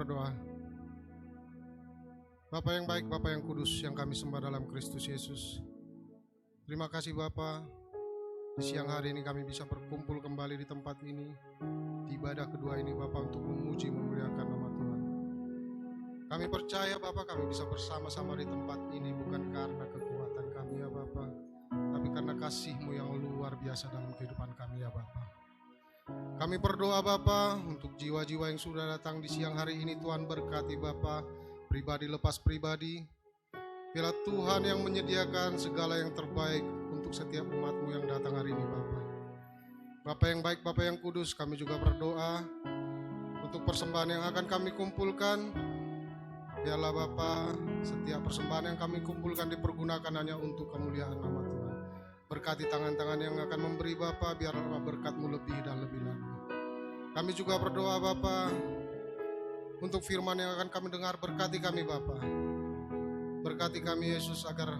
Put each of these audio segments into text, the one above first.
berdoa. Bapa yang baik, Bapa yang kudus, yang kami sembah dalam Kristus Yesus. Terima kasih Bapa, di siang hari ini kami bisa berkumpul kembali di tempat ini, di ibadah kedua ini Bapa, untuk memuji memuliakan nama Tuhan. Kami percaya Bapa, kami bisa bersama-sama di tempat ini bukan karena kekuatan kami ya Bapa, tapi karena kasih-Mu yang luar biasa dalam kehidupan kami ya Bapa. Kami berdoa Bapa untuk jiwa-jiwa yang sudah datang di siang hari ini. Tuhan berkati Bapa, pribadi lepas pribadi. Biarlah Tuhan yang menyediakan segala yang terbaik untuk setiap umat-Mu yang datang hari ini Bapa. Bapa yang baik, Bapa yang kudus, kami juga berdoa untuk persembahan yang akan kami kumpulkan. Biarlah Bapa, setiap persembahan yang kami kumpulkan dipergunakan hanya untuk kemuliaan nama Tuhan. Berkati tangan-tangan yang akan memberi Bapa, biarlah berkat-Mu lebih dan lebih lagi. Kami juga berdoa Bapa untuk firman yang akan kami dengar. Berkati kami Bapa, berkati kami Yesus, agar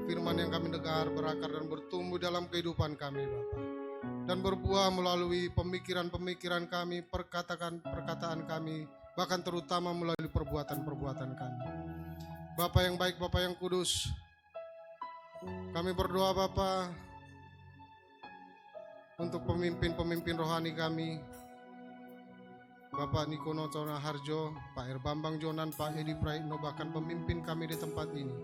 firman yang kami dengar berakar dan bertumbuh dalam kehidupan kami Bapa, dan berbuah melalui pemikiran-pemikiran kami, perkataan kami, bahkan terutama melalui perbuatan-perbuatan kami. Bapa yang baik, Bapa yang kudus, kami berdoa Bapa untuk pemimpin-pemimpin rohani kami, Bapak Nikono Tona Harjo, Pak Erbambang Jonan, Pak Edi Praitno, bahkan pemimpin kami di tempat ini,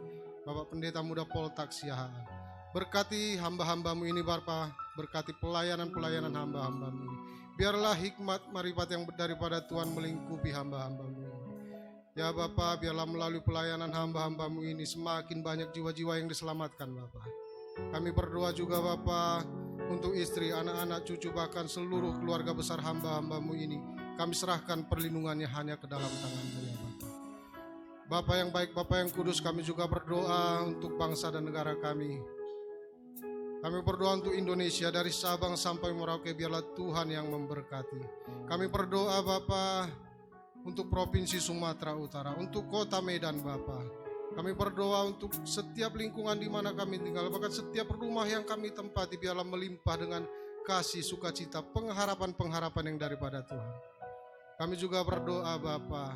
Bapak Pendeta Muda Poltak Siahaan. Berkati hamba-hamba-Mu ini Bapa, berkati pelayanan-pelayanan hamba-hamba-Mu ini. Biarlah hikmat marifat yang daripada Tuhan melingkupi hamba-hamba-Mu ini. Ya Bapa, biarlah melalui pelayanan hamba-hamba-Mu ini semakin banyak jiwa-jiwa yang diselamatkan Bapa. Kami berdoa juga Bapa untuk istri, anak-anak, cucu, bahkan seluruh keluarga besar hamba-hamba-Mu ini. Kami serahkan perlindungannya hanya ke dalam tangan-Mu ya Bapa. Bapa yang baik, Bapa yang kudus, kami juga berdoa untuk bangsa dan negara kami. Kami berdoa untuk Indonesia dari Sabang sampai Merauke, biarlah Tuhan yang memberkati. Kami berdoa Bapa untuk Provinsi Sumatera Utara, untuk Kota Medan Bapa. Kami berdoa untuk setiap lingkungan di mana kami tinggal, bahkan setiap rumah yang kami tempati, biarlah melimpah dengan kasih, sukacita, pengharapan-pengharapan yang daripada Tuhan. Kami juga berdoa Bapa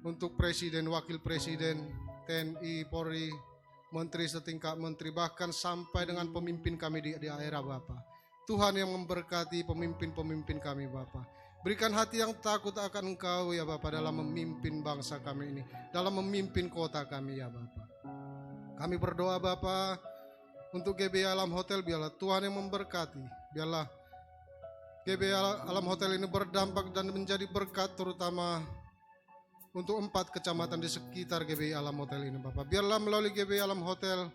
untuk Presiden, Wakil Presiden, TNI, Polri, Menteri setingkat menteri, bahkan sampai dengan pemimpin kami di daerah Bapa. Tuhan yang memberkati pemimpin-pemimpin kami Bapa. Berikan hati yang takut akan Engkau ya Bapa dalam memimpin bangsa kami ini, dalam memimpin kota kami ya Bapa. Kami berdoa Bapa untuk GBI Alam Hotel, biarlah Tuhan yang memberkati. Biarlah GBI Alam Hotel ini berdampak dan menjadi berkat terutama untuk 4 kecamatan di sekitar GBI Alam Hotel ini Bapak. Biarlah melalui GBI Alam Hotel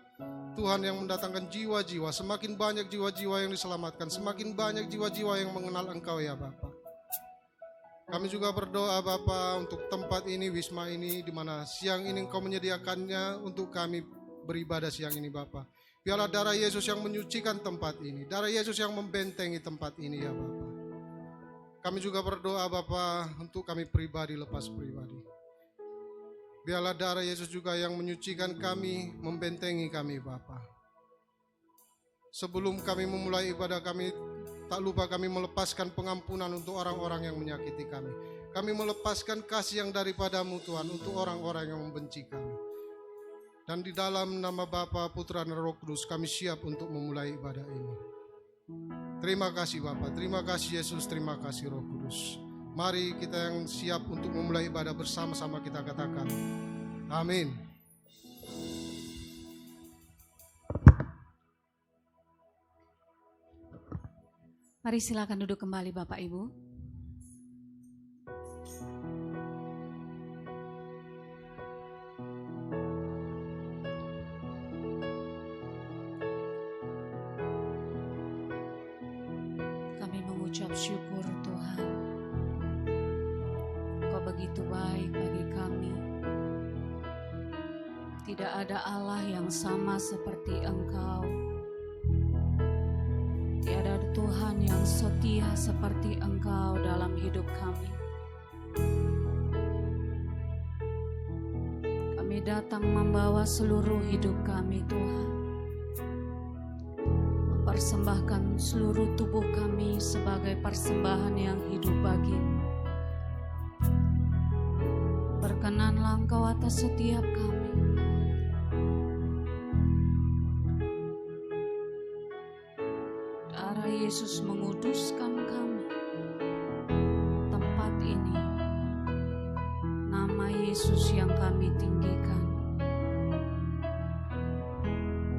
Tuhan yang mendatangkan jiwa-jiwa, semakin banyak jiwa-jiwa yang diselamatkan, semakin banyak jiwa-jiwa yang mengenal Engkau ya Bapak. Kami juga berdoa Bapa untuk tempat ini, Wisma ini, di mana siang ini Engkau menyediakannya untuk kami beribadah siang ini Bapa. Biarlah darah Yesus yang menyucikan tempat ini, darah Yesus yang membentengi tempat ini ya Bapa. Kami juga berdoa Bapa untuk kami pribadi lepas pribadi. Biarlah darah Yesus juga yang menyucikan kami, membentengi kami Bapa. Sebelum kami memulai ibadah kami, tak lupa kami melepaskan pengampunan untuk orang-orang yang menyakiti kami. Kami melepaskan kasih yang daripada-Mu Tuhan untuk orang-orang yang membenci kami. Dan di dalam nama Bapa, Putra dan Roh Kudus kami siap untuk memulai ibadah ini. Terima kasih Bapa, terima kasih Yesus, terima kasih Roh Kudus. Mari kita yang siap untuk memulai ibadah bersama-sama kita katakan amin. Mari silakan duduk kembali Bapak Ibu. Kami mengucap syukur Tuhan. Engkau begitu baik bagi kami. Tidak ada Allah yang sama seperti Engkau. Tiada Tuhan yang setia seperti Engkau dalam hidup kami. Kami datang membawa seluruh hidup kami Tuhan. Mempersembahkan seluruh tubuh kami sebagai persembahan yang hidup bagi-Mu. Berkenanlah Engkau atas setiap kami. Darah Yesus menguduskan kami. Tempat ini, nama Yesus yang kami tinggikan.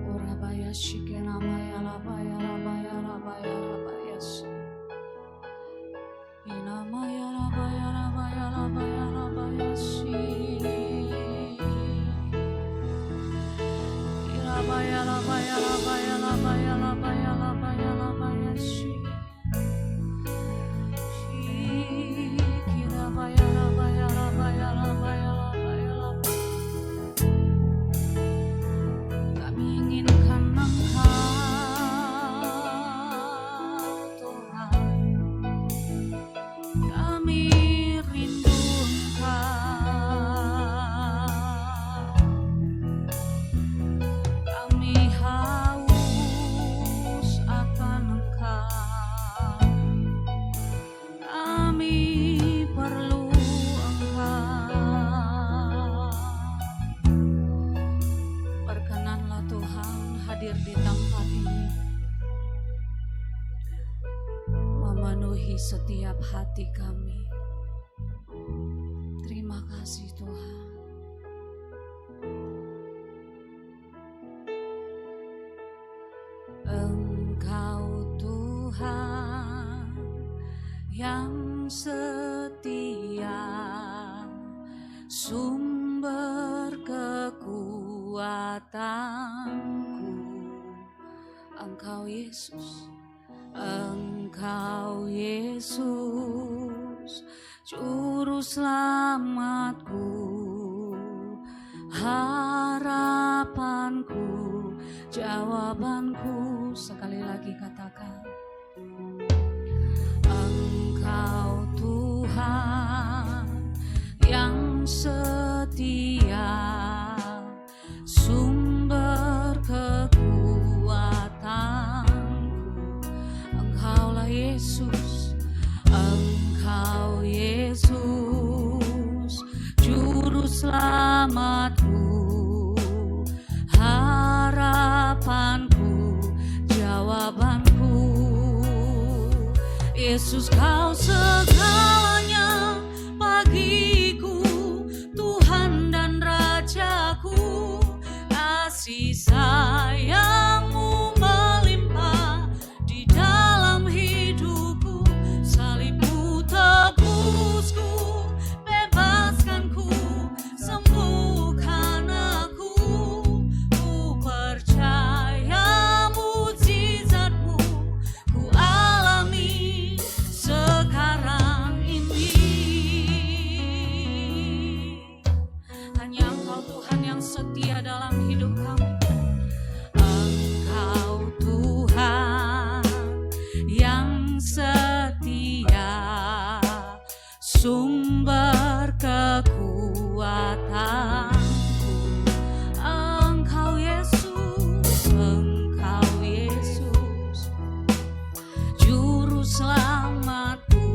Orabaya shikenamaya labaya labaya labaya labaya shi. Inamaya labaya labaya labaya labaya shi. Irabaya labaya labaya labaya labaya labaya labaya shi. Kirabaya labaya labaya labaya labaya labaya. Kami inginkan Engkau Tuhan. Kami rindu Engkau. Kami haus akan Engkau. Kami perlu Engkau. Berkenanlah Tuhan hadir di tempat ini, memenuhi setiap hati kami. Terima kasih Tuhan. Engkau Tuhan yang setia, sumber kekuatanku. Engkau Yesus, Engkau Yesus, Juru Selamatku, harapanku, jawabanku. Sekali lagi katakan, Engkau Tuhan yang setia, sumber kekuatanku. Engkaulah Yesus, Engkau Yesus, Juru Selamatku, harapanku, jawabanku. Yesus, Kau segalanya bagiku, Tuhan dan Rajaku. Kasih sayang-Mu melimpah di dalam hidupku. Salib-Mu tebusku, bebaskanku, sembuhkan aku. Ku percaya mukjizat-Mu ku alami sekarang ini. Hanya Engkau Tuhan yang setia dalam hidup kami. Engkau Tuhan yang setia, sumber kekuatanku. Engkau Yesus, Engkau Yesus, Juru Selamatku,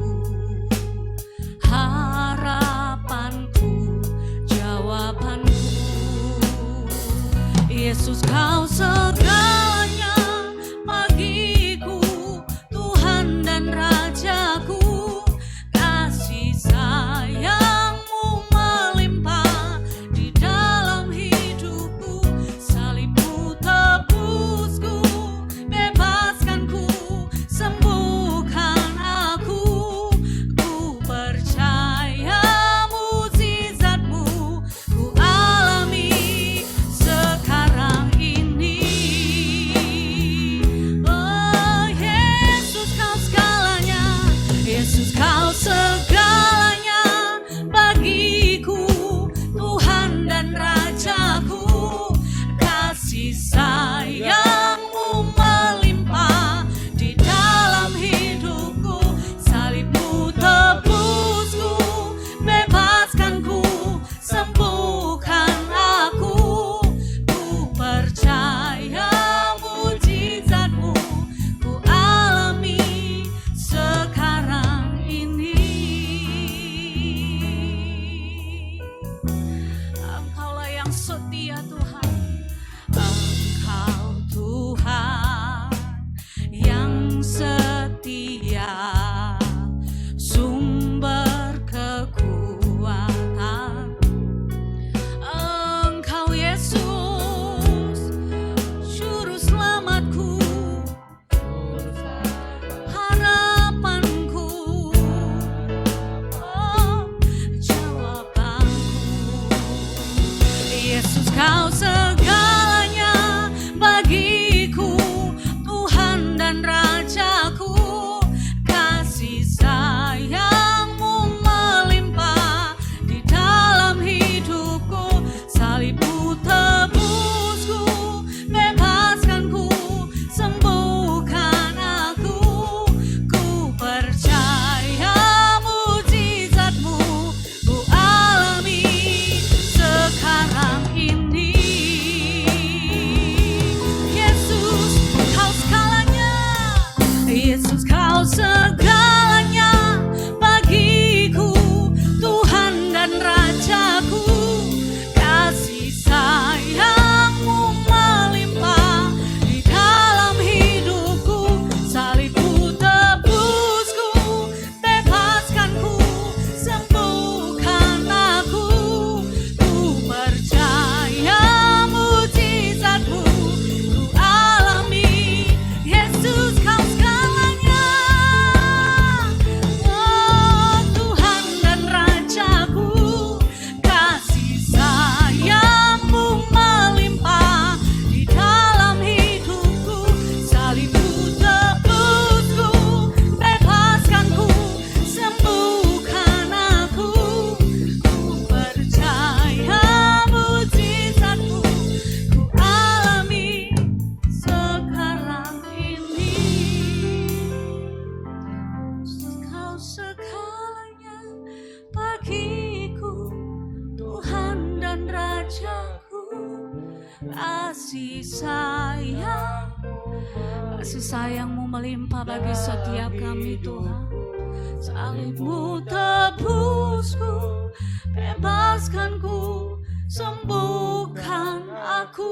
harapanku, jawabanku. Yesus, Kau segalanya bagiku, Tuhan dan Rajaku. Kasih sayang-Mu melimpah di dalam hidupku. Salib-Mu tebusku, bebaskanku, sembuhkan aku. Ku percaya mukjizat-Mu ku alami sekarang ini. yang setia Tuhan. Engkau Tuhan yang setia, sumber kekuatan. Engkau Yesus, juru selamatku, harapanku, oh, jawabanku. Yesus, kau segalanya bagiku, Tuhan dan Rajaku. Kasih sayang-Mu melimpah di dalam hidupku. Salib-Mu tebusku, bebaskanku, sembuhkan aku. Ku percaya mujizat-Mu ku alami sekarang ini. Yesus, kau segalanya. Yesus, kau segalanya bagiku, Tuhan dan Rajaku. Kasih sayang-Mu melimpah di dalam hidupku. Salib-Mu tebusku, bebaskanku, sembuhkan aku. Ku percaya mujizat-Mu ku alami. Yesus, kau segalanya. Oh, Tuhan dan Rajaku. Kasih sayang-Mu melimpah di dalam hidupku. Salib-Mu tebusku, bebaskanku, sembuhkan aku. Ku percaya mujizat-Mu ku alami sekarang ini. Kau segalanya bagiku, Tuhan dan Rajaku. Kasih sayang-Mu melimpah bagi setiap kami, Tuhan. Salib-Mu tebusku, bebaskanku, sembuhkan aku.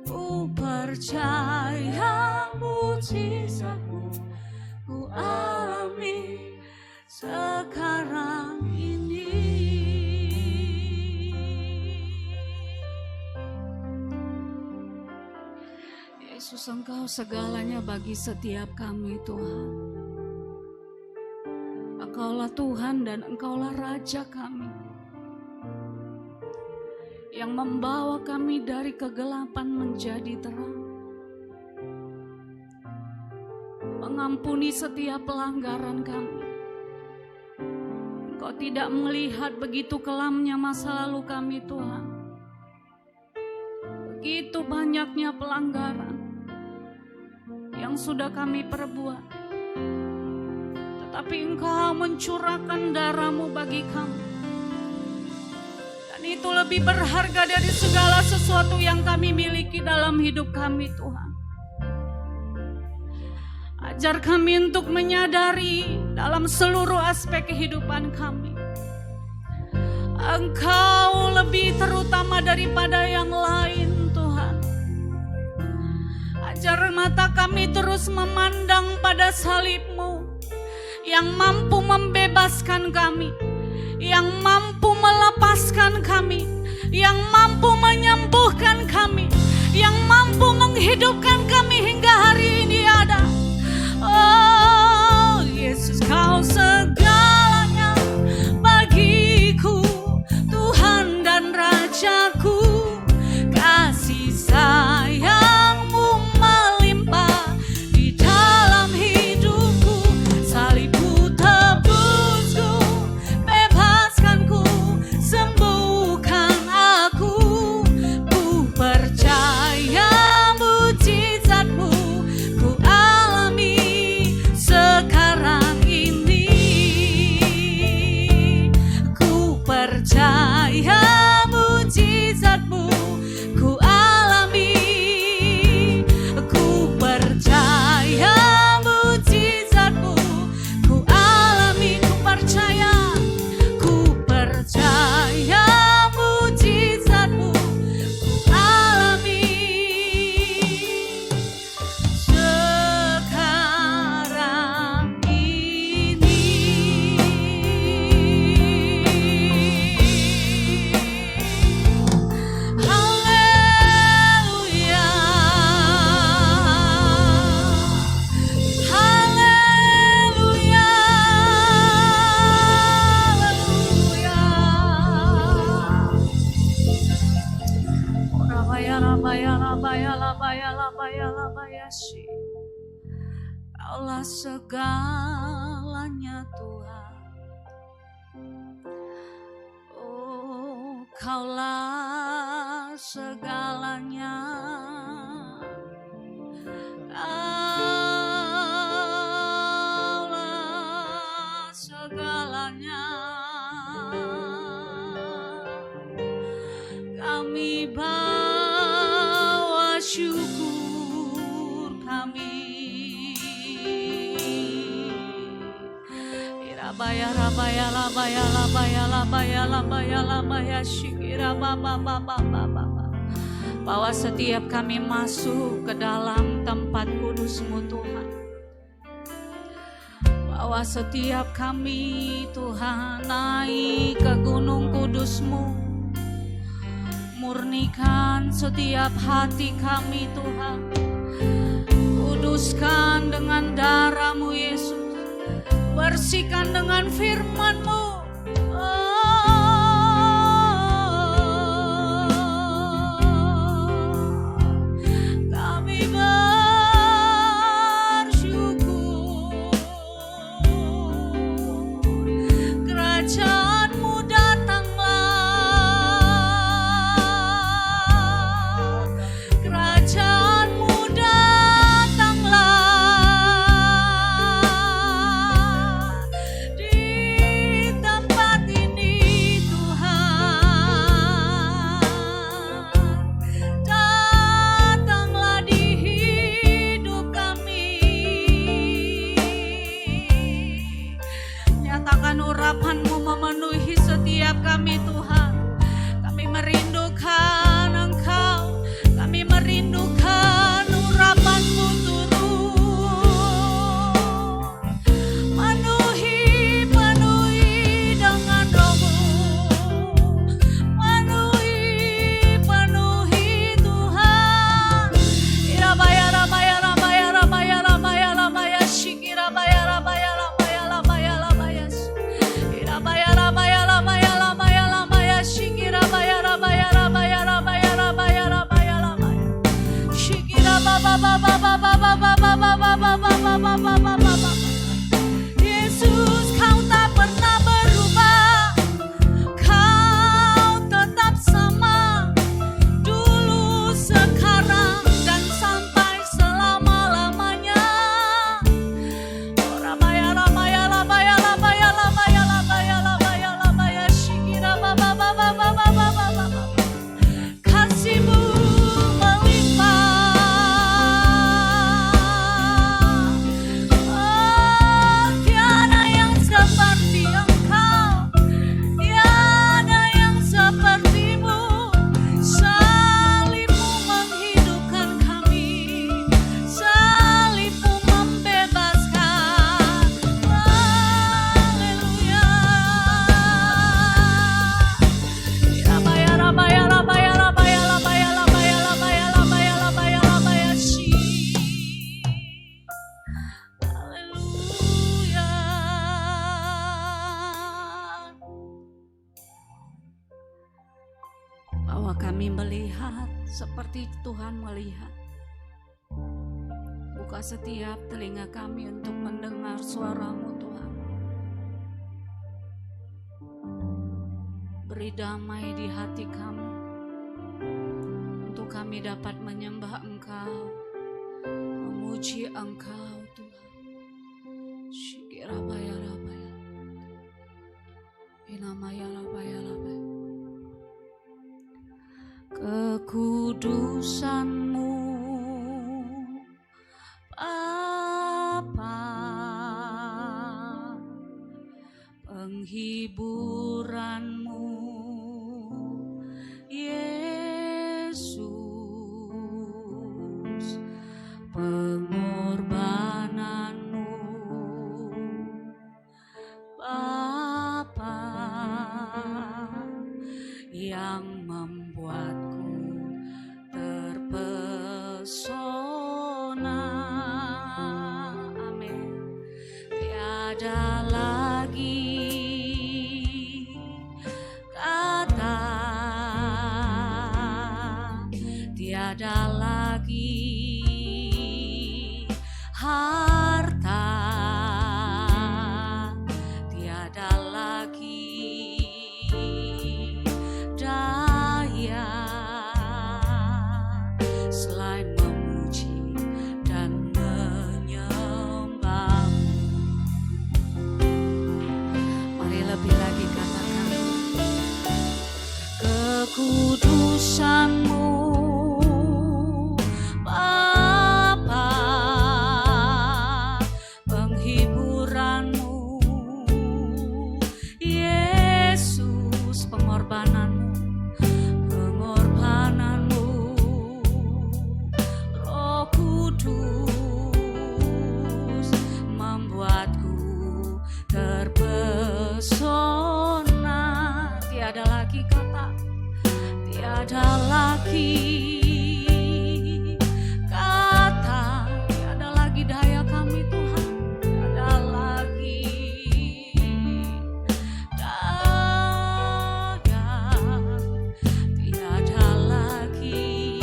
Ku percaya mujizat-Mu ku alami sekarang ini. Yesus, Engkau segalanya bagi setiap kami, Tuhan. Engkaulah Tuhan dan Engkaulah Raja kami, yang membawa kami dari kegelapan menjadi terang, mengampuni setiap pelanggaran kami. Engkau tidak melihat begitu kelamnya masa lalu kami, Tuhan. Begitu banyaknya pelanggaran yang sudah kami perbuat, tetapi Engkau mencurahkan darah-Mu bagi kami. Dan itu lebih berharga dari segala sesuatu yang kami miliki dalam hidup kami, Tuhan. Ajar kami untuk menyadari dalam seluruh aspek kehidupan kami, Engkau lebih terutama daripada yang lain, Tuhan. Ajar mata kami terus memandang pada salib-Mu yang mampu membebaskan kami, yang mampu melepaskan kami, yang mampu menyembuhkan kami, yang mampu menghidupkan kami hingga hari ini ada. Oh Yesus, Kau segalanya bagiku, Tuhan dan Rajaku. Kasih sayang-Mu melimpah di dalam hidupku. Salib-Mu tebusku, bebaskanku, sembuhkan aku. Ku percaya mujizat-Mu Kaulah segalanya Tuhan. Oh, Kaulah segalanya. Kaulah segalanya. Kami bawa syukur kami. Irabaya rabaya labaya labaya labaya labaya labaya syikira baba baba baba. Bahwa setiap kami masuk ke dalam tempat kudus-Mu Tuhan. Bahwa setiap kami Tuhan naik ke gunung kudus-Mu. Murnikan setiap hati kami Tuhan. Kuduskan dengan darah-Mu Yesus. Bersihkan dengan firman-Mu. Kami bersyukur. Kerajaan-Mu datanglah. Kerajaan-Mu datanglah di tempat ini Tuhan. Datanglah di hidup kami. Nyatakan urapan-Mu memenuhi setiap kami Tuhan. Kami merindukan Engkau. Kami merindukan urapan-Mu turun. Penuhi dengan Roh-Mu. Penuhi Tuhan. Irabaya rabaya rabaya rabaya rabaya rabaya syikira baya rabaya rabaya rabaya rabaya. Irabaya rabaya rabaya rabaya rabaya syikira baya rabaya rabaya rabaya rabaya rabaya rabaya. Syikira baba baba baba baba baba baba baba baba baba. Yesus, Kau tak pernah berubah. Kau tetap sama. Dulu, sekarang, dan sampai selama-lamanya. Rabaya rabaya rabaya rabaya rabaya rabaya rabaya rabaya syikira baba baba baba baba baba. Kasih-Mu melimpah. Oh, tiada yang seperti Engkau. Tiada yang seperti-Mu. Salib-Mu menghidupkan kami. Salib-Mu membebaskan. Haleluya. Rabaya rabaya rabaya rabaya rabaya rabaya rabaya rabaya rabaya rabaya shi. Haleluya. Bahwa kami melihat seperti Tuhan melihat. Buka setiap telinga kami untuk mendengar suara-Mu Tuhan. Beri damai di hati kami. Untuk kami dapat menyembah Engkau. Memuji Engkau Tuhan. Syikira baya rabaya. Inamaya rabaya rabaya. Kekudusan-Mu Bapa, penghiburan-Mu Yesus, pengorbanan-Mu Bapa, yang membuatku terpenuhi tiada lagi harta, tiada lagi daya selain memuji dan menyembah-Mu. Mari lebih lagi katakan, kekudusan-Mu Bapa, penghiburan-Mu Yesus, pengorbanan-Mu, pengorbanan-Mu Roh Kudus membuatku terpesona. Tiada lagi kata, tiada lagi kata, tiada lagi daya kami Tuhan, tiada lagi daya, tiada lagi.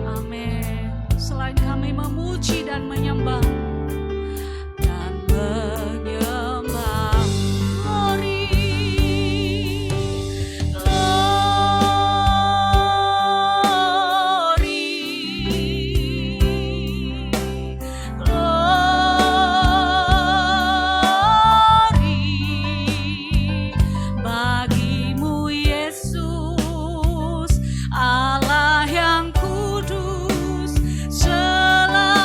Amin. Selain kami memuji dan menyembah dan menyembah, glory, bagimu Yesus, Allah yang kudus selamanya.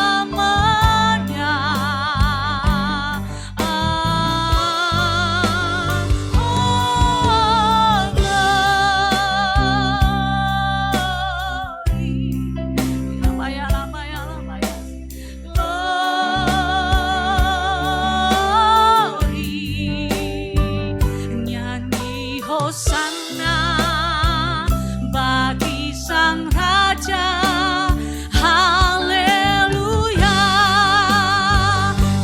Nyanyi Hosana bagi Sang Raja, haleluya,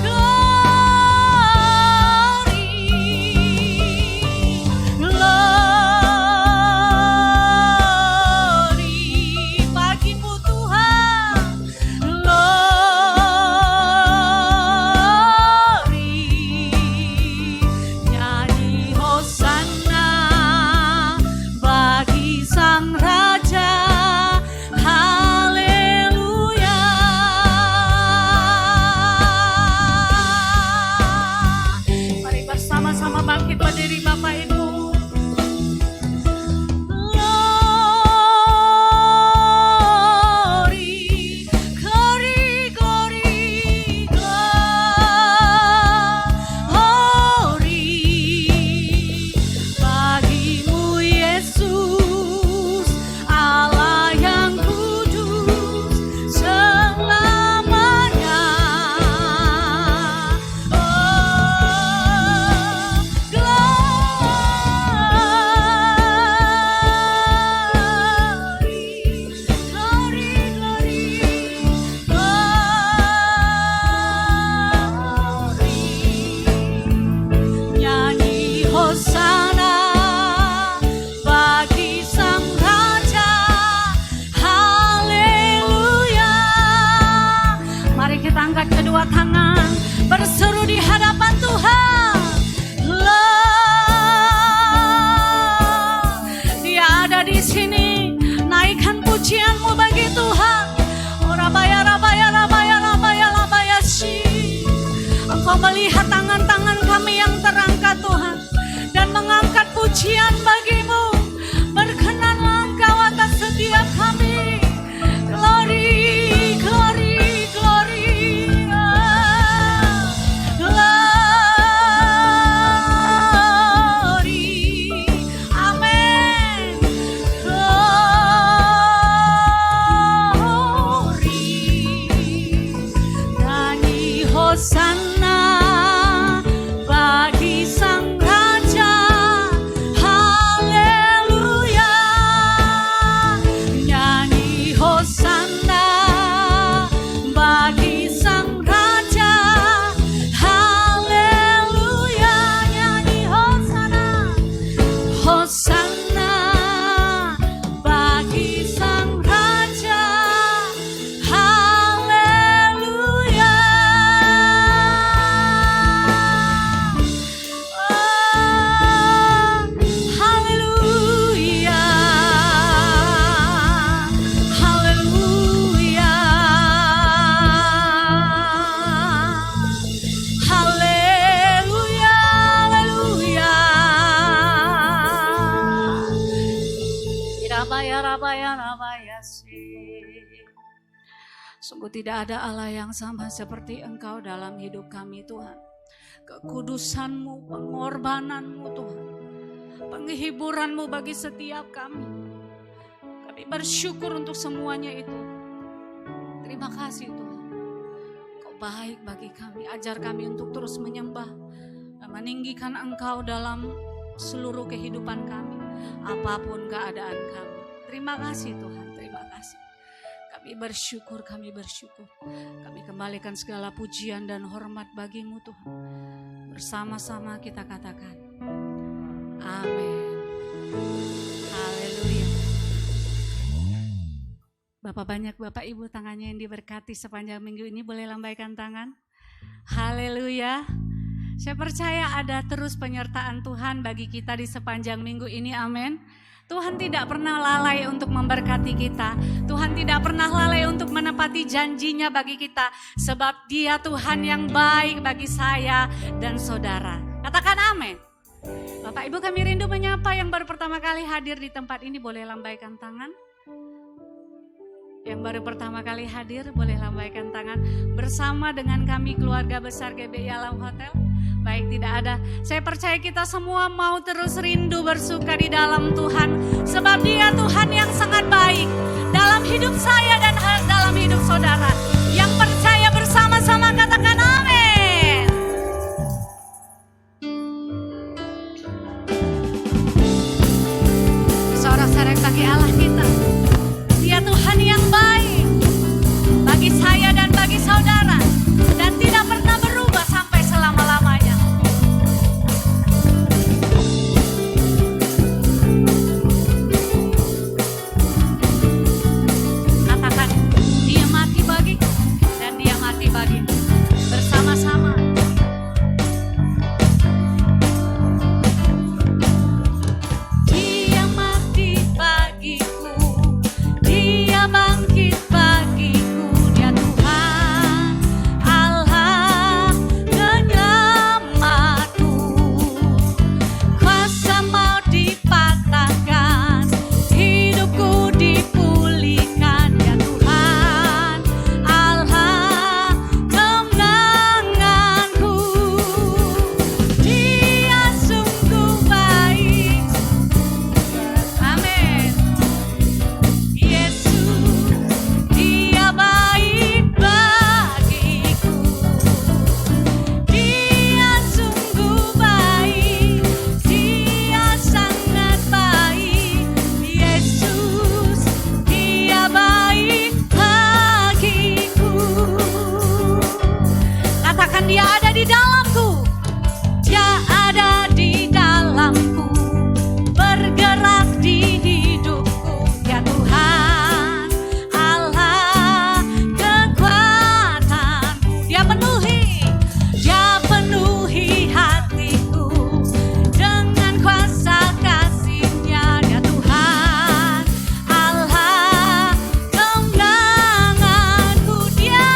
glory, glory, bagimu Tuhan, glory, nyanyi Hosana bagi Sang Raja, haleluya. Mari bersama-sama bangkit berdiri Bapak Ibu. Glory, glory, glory, glory, bagimu Yesus, Allah yang kudus selamanya. Nyanyi Hosana bagi Sang Raja, haleluya. Mari kita angkat kedua tangan, berseru di hadapan Tuhan. Dia ada di sini. Naikkan pujian-Mu bagi Tuhan. Orabaya, rabaya, rabaya, rabaya, rabaya, shi. Engkau melihat tangan-tangan kami yang terangkat Tuhan, dan mengangkat pujian bagi-Mu. Berkenanlah Engkau atas setiap kami. Glory, glory, glory, glory, amen. Glory, nyanyi Hosana bagi Sang Raja, haleluya. Rabaya Sungguh tidak ada Allah yang sama seperti Engkau dalam hidup kami Tuhan. Kekudusan-Mu, pengorbanan-Mu Tuhan, penghiburan-Mu bagi setiap kami. Kami bersyukur untuk semuanya itu. Terima kasih Tuhan. Kau baik bagi kami. Ajar kami untuk terus menyembah dan meninggikan Engkau dalam seluruh kehidupan kami, apapun keadaan kami. Terima kasih Tuhan, terima kasih. Kami bersyukur. Kami kembalikan segala pujian dan hormat bagi-Mu Tuhan. Bersama-sama kita katakan, amin. Haleluya. Bapak banyak, Bapak Ibu tangannya yang diberkati sepanjang minggu ini boleh lambaikan tangan. Haleluya. Saya percaya ada terus penyertaan Tuhan bagi kita di sepanjang minggu ini, amin. Tuhan tidak pernah lalai untuk memberkati kita. Tuhan tidak pernah lalai untuk menepati janjinya bagi kita. Sebab Dia Tuhan yang baik bagi saya dan saudara. Katakan amin. Bapak Ibu kami rindu menyapa yang baru pertama kali hadir di tempat ini, boleh lambaikan tangan. Yang baru pertama kali hadir boleh lambaikan tangan. Bersama dengan kami keluarga besar GBI Alam Hotel. Baik, tidak ada. Saya percaya kita semua mau terus rindu bersuka di dalam Tuhan. Sebab Dia Tuhan yang sangat baik dalam hidup saya dan dalam hidup saudara. Yang percaya bersama-sama katakan amin. Sorak-sorai bagi Allah kita. Dia Tuhan yang baik bagi saya dan bagi saudara. Dan tidak pernah berubah sampai selama-lamanya. Katakan, Dia mati bagiku dan Dia mati bagiku. Bersama-sama. Dia mati bagiku, Dia bangkit bagiku, Dia Tuhan Allah penyelamatku. Kuasa maut dipatahkan, hidupku dipulihkan, Dia Tuhan Allah kemenanganku. Dia sungguh baik, amin. Yesus, Dia baik bagiku. Dia sungguh baik, Dia sangat baik. Yesus, Dia baik bagiku. Katakan, Dia ada di dalamku. Dia ada di dalamku, bergerak di hidupku. Ya Tuhan Allah kekuatanku. Dia penuhi hatiku dengan kuasa kasih-Nya. Ya Tuhan Allah kemenanganku. Dia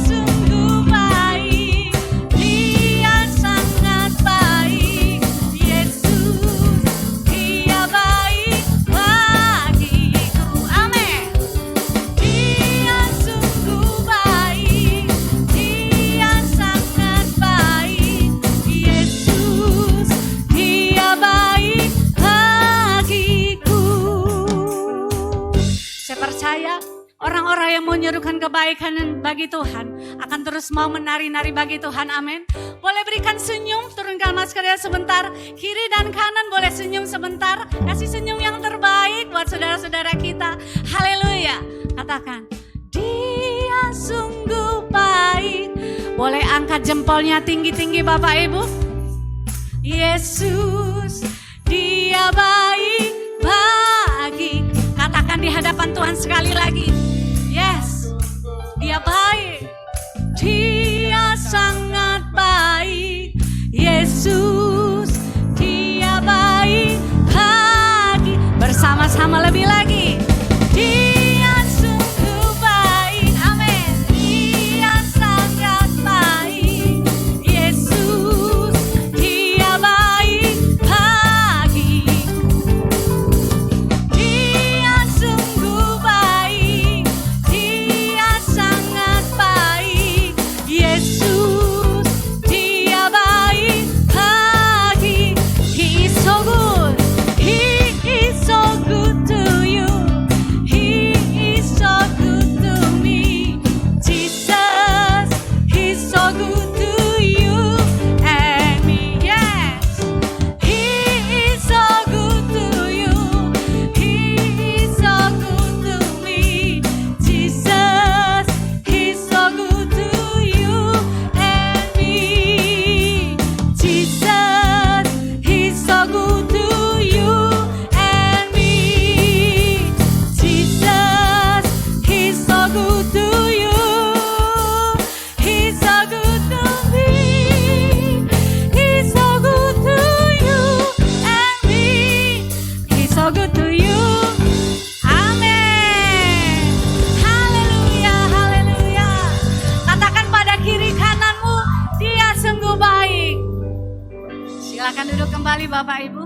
sungguh baik, Dia sangat baik. Yesus, Dia baik bagiku, amin. Dia sungguh baik, Dia sangat baik. Yesus, Dia baik bagiku. Saya percaya orang-orang yang mau menyerukan kebaikan bagi Tuhan akan terus mau menari-nari bagi Tuhan, amin. Boleh berikan senyum, turunkan maskernya sebentar. Kiri dan kanan boleh senyum sebentar. Kasih senyum yang terbaik buat saudara-saudara kita. Haleluya. Katakan, Dia sungguh baik. Boleh angkat jempolnya tinggi-tinggi Bapak Ibu. Yesus, Dia baik bagi. Katakan di hadapan Tuhan sekali lagi. Yes, Dia baik, Dia sangat baik. Yesus, Dia baik bagi. Bersama-sama lebih lagi. Dia sungguh baik, amin. Dia sangat baik. Yesus, Dia baik bagiku. Bapak Ibu.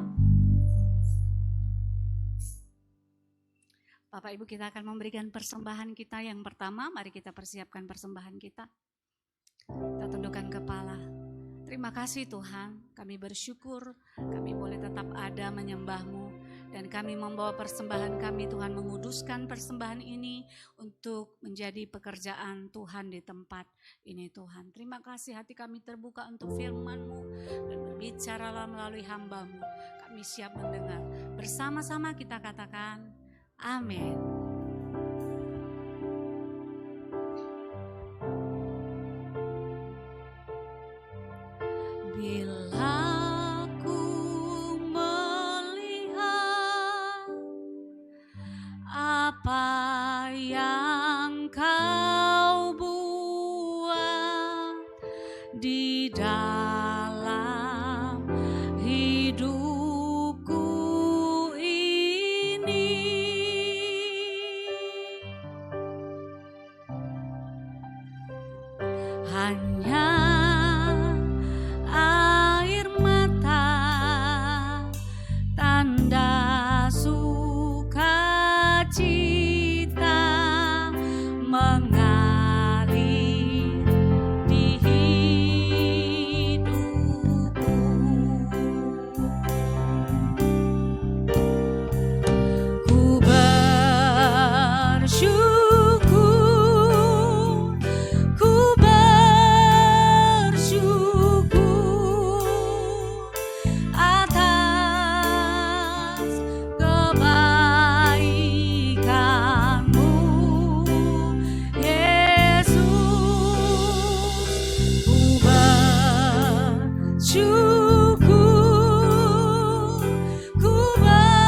Bapak Ibu, kita akan memberikan persembahan kita yang pertama. Mari kita persiapkan persembahan kita. Kita tundukkan kepala. Terima kasih Tuhan, kami bersyukur kami boleh tetap ada menyembah-Mu. Dan kami membawa persembahan kami, Tuhan, menguduskan persembahan ini untuk menjadi pekerjaan Tuhan di tempat ini Tuhan. Terima kasih, hati kami terbuka untuk firman-Mu dan berbicaralah melalui hamba-Mu. Kami siap mendengar. Bersama-sama kita katakan, amin. Bila ku melihat apa yang Kau buat di dalam hidupku ini, hanya air mata, tanda sukacita mengalir di hidupku. Ku bersyukur, ku bersyukur atas kebaikan-Mu, Yesus. Ku bersyukur, ku bersyukur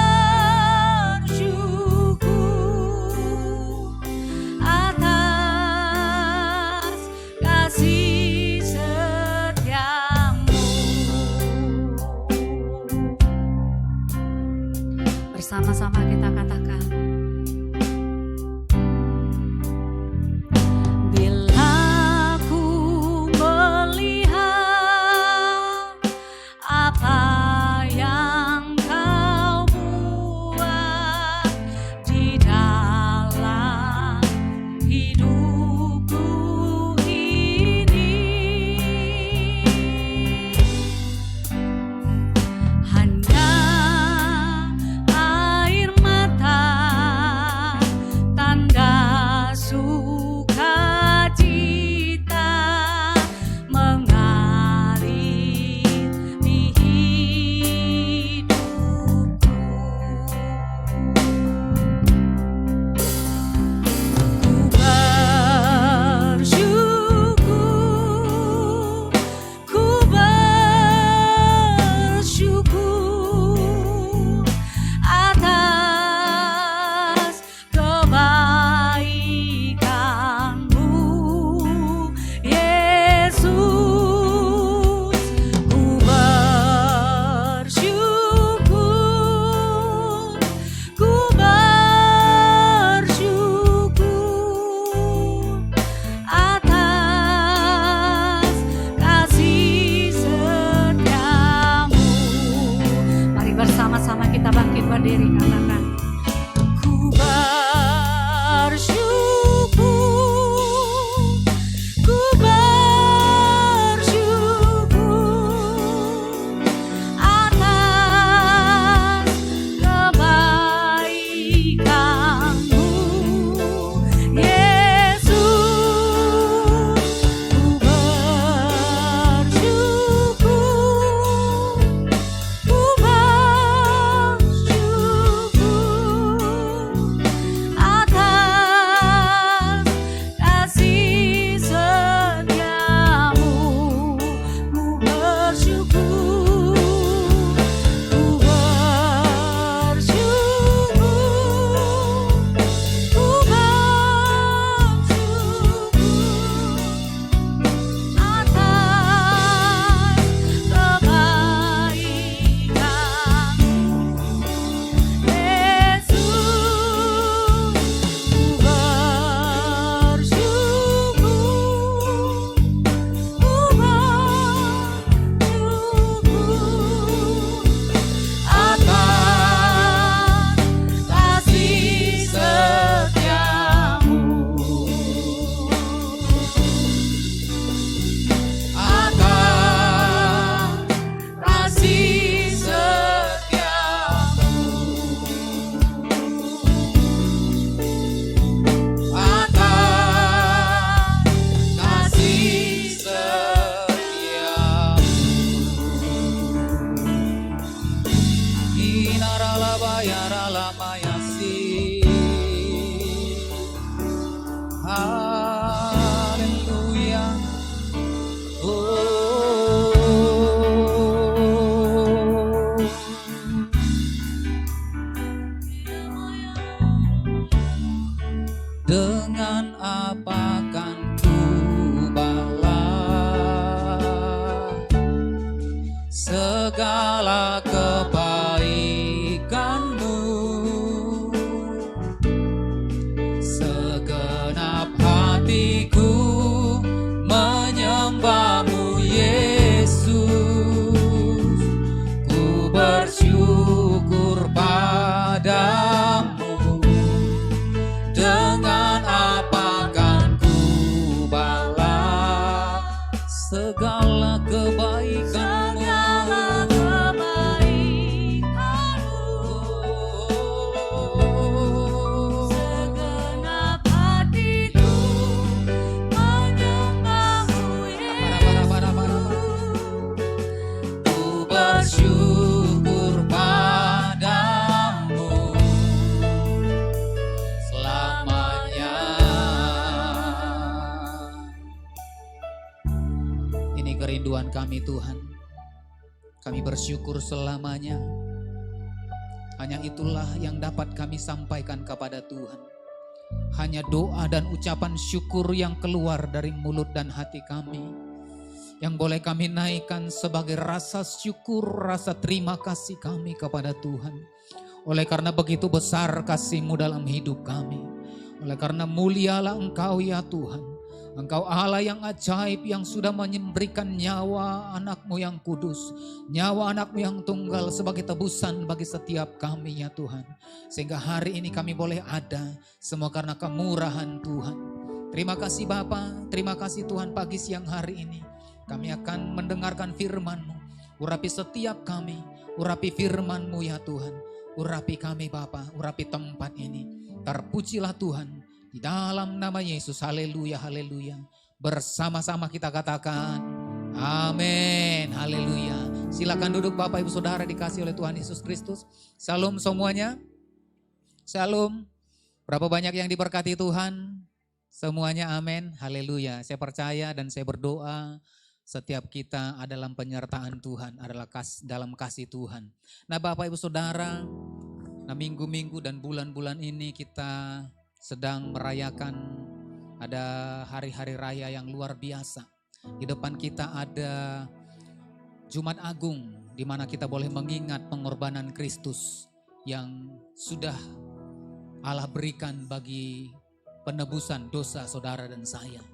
atas kasih setia-Mu. Bersama-sama kita katakan, bila ku melihat apa yang Kau buat di dalam hidupku ini, hanya air mata, tanda sukacita mengalir di hidupku. Ku bersyukur, ku bersyukur atas kebaikan-Mu, Yesus. Ku bersyukur, ku bersyukur atas kasih setia-Mu. Mari bersama-sama kita bangkit berdiri, katakan, ku bersyukur, ku bersyukur atas kebaikan-Mu, Yesus. Ku bersyukur, ku bersyukur Haleluya. Dengan apa kan ku balas segala kebaikanmu, segenap hatiku menyembahmu Yesus, ku bersyukur padamu. Dengan apa kan ku balas segala kebaikanmu, segenap hatiku menyembahmu Yesus, ku bersyukur padamu selamanya. Ini kerinduan kami Tuhan, kami bersyukur selamanya. Hanya itulah yang dapat kami sampaikan kepada Tuhan. Hanya doa dan ucapan syukur yang keluar dari mulut dan hati kami, yang boleh kami naikkan sebagai rasa syukur, rasa terima kasih kami kepada Tuhan. Oleh karena begitu besar kasih-Mu dalam hidup kami. Oleh karena mulialah Engkau ya Tuhan. Engkau Allah yang ajaib, yang sudah memberikan nyawa anak-Mu yang kudus, nyawa anak-Mu yang tunggal sebagai tebusan bagi setiap kami ya Tuhan. Sehingga hari ini kami boleh ada, semua karena kemurahan Tuhan. Terima kasih Bapa, terima kasih Tuhan. Pagi siang hari ini kami akan mendengarkan firman-Mu. Urapi setiap kami, urapi firman-Mu ya Tuhan. Urapi kami Bapa, urapi tempat ini. Terpujilah Tuhan. Di dalam nama Yesus, haleluya, haleluya. Bersama-sama kita katakan, amin, haleluya. Silakan duduk Bapak Ibu Saudara dikasih oleh Tuhan Yesus Kristus. Shalom semuanya. Shalom. Berapa banyak yang diberkati Tuhan? Semuanya amin, haleluya. Saya percaya dan saya berdoa setiap kita adalah penyertaan Tuhan, adalah dalam kasih Tuhan. Nah Bapak Ibu Saudara, nah minggu-minggu dan bulan-bulan ini kita sedang merayakan ada hari-hari raya yang luar biasa. Di depan kita ada Jumat Agung, di mana kita boleh mengingat pengorbanan Kristus yang sudah Allah berikan bagi penebusan dosa saudara dan saya.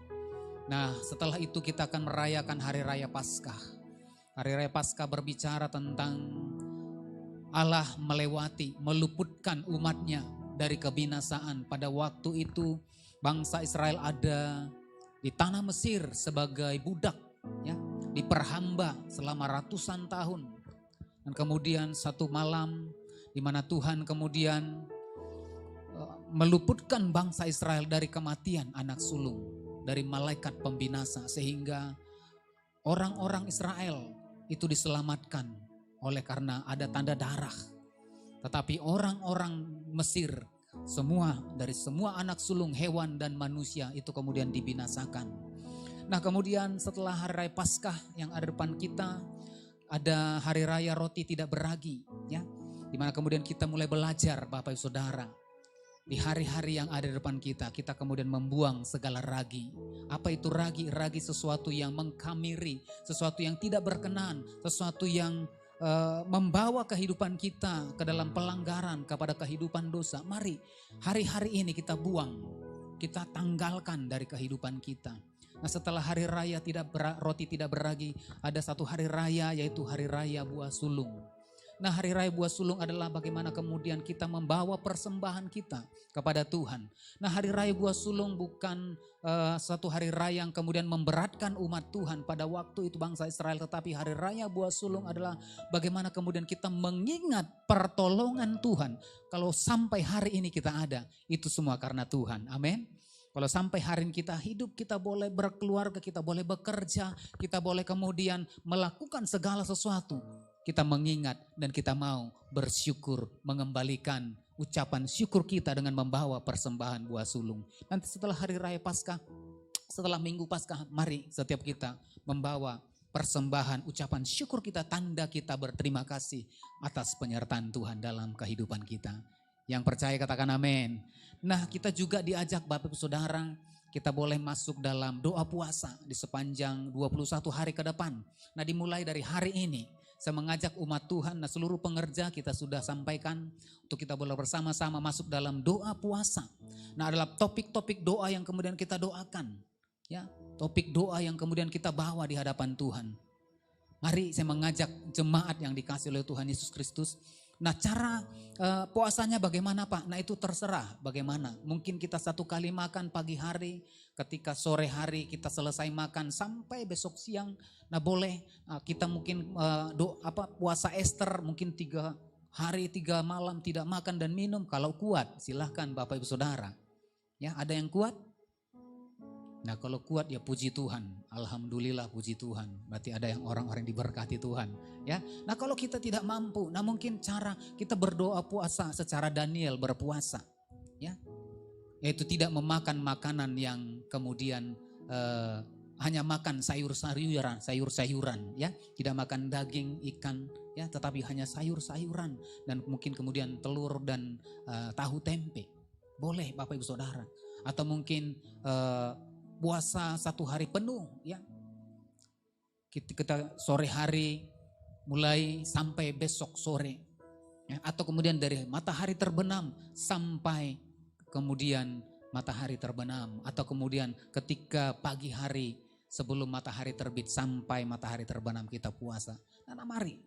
Nah setelah itu kita akan merayakan Hari Raya Paskah. Hari Raya Paskah berbicara tentang Allah meluputkan umatnya dari kebinasaan. Pada waktu itu bangsa Israel ada di tanah Mesir sebagai budak, ya, diperhamba selama ratusan tahun. Dan kemudian satu malam di mana Tuhan kemudian meluputkan bangsa Israel dari kematian anak sulung, dari malaikat pembinasa, sehingga orang-orang Israel itu diselamatkan oleh karena ada tanda darah. Tetapi orang-orang Mesir, dari semua anak sulung hewan dan manusia itu kemudian dibinasakan. Nah kemudian setelah Hari Raya Paskah yang ada depan kita, ada Hari Raya Roti Tidak Beragi, ya, dimana kemudian kita mulai belajar Bapak Ibu Saudara. Di hari-hari yang ada di depan kita, kita kemudian membuang segala ragi. Apa itu ragi? Ragi sesuatu yang mengkamiri, sesuatu yang tidak berkenan, sesuatu yang membawa kehidupan kita ke dalam pelanggaran kepada kehidupan dosa. Mari hari-hari ini kita buang, kita tanggalkan dari kehidupan kita. Nah setelah Hari Raya Roti Tidak Beragi, ada satu hari raya, yaitu Hari Raya Buah Sulung. Nah Hari Raya Buah Sulung adalah bagaimana kemudian kita membawa persembahan kita kepada Tuhan. Nah Hari Raya Buah Sulung bukan satu hari raya yang kemudian memberatkan umat Tuhan pada waktu itu bangsa Israel. Tetapi Hari Raya Buah Sulung adalah bagaimana kemudian kita mengingat pertolongan Tuhan. Kalau sampai hari ini kita ada, itu semua karena Tuhan. Amin. Kalau sampai hari ini kita hidup, kita boleh berkeluarga, kita boleh bekerja, kita boleh kemudian melakukan segala sesuatu. kita mengingat dan kita mau bersyukur, mengembalikan ucapan syukur kita dengan membawa persembahan buah sulung. Nanti setelah hari raya Paskah, setelah minggu Paskah, mari setiap kita membawa persembahan ucapan syukur kita, tanda kita berterima kasih atas penyertaan Tuhan dalam kehidupan kita. Yang percaya katakan amin. Nah, kita juga diajak Bapak Ibu Saudara, kita boleh masuk dalam doa puasa di sepanjang 21 hari ke depan. Nah, dimulai dari hari ini saya mengajak umat Tuhan, seluruh pengerja kita sudah sampaikan untuk kita boleh bersama-sama masuk dalam doa puasa. Nah, adalah topik-topik doa yang kemudian kita doakan, ya, topik doa yang kemudian kita bawa di hadapan Tuhan. Mari saya mengajak jemaat yang dikasihi oleh Tuhan Yesus Kristus. Nah, cara puasanya bagaimana Pak? Nah, itu terserah bagaimana. Mungkin kita 1 kali makan pagi hari, ketika sore hari kita selesai makan sampai besok siang. Nah, boleh kita mungkin puasa Ester mungkin 3 hari 3 malam tidak makan dan minum. Kalau kuat silahkan Bapak Ibu Saudara. Ya, ada yang kuat? Nah, kalau kuat ya puji Tuhan, alhamdulillah puji Tuhan. Berarti ada yang orang-orang diberkati Tuhan, ya. Nah, kalau kita tidak mampu, nah mungkin cara kita berdoa puasa secara Daniel berpuasa, ya. Yaitu tidak memakan makanan yang kemudian hanya makan sayur-sayuran, ya. Tidak makan daging, ikan, ya, tetapi hanya sayur-sayuran dan mungkin kemudian telur dan tahu tempe. Boleh Bapak Ibu Saudara. Atau mungkin puasa 1 hari penuh, ya. Kita sore hari mulai sampai besok sore, ya. Atau kemudian dari matahari terbenam sampai kemudian matahari terbenam. Atau kemudian ketika pagi hari sebelum matahari terbit sampai matahari terbenam kita puasa. Nah, mari.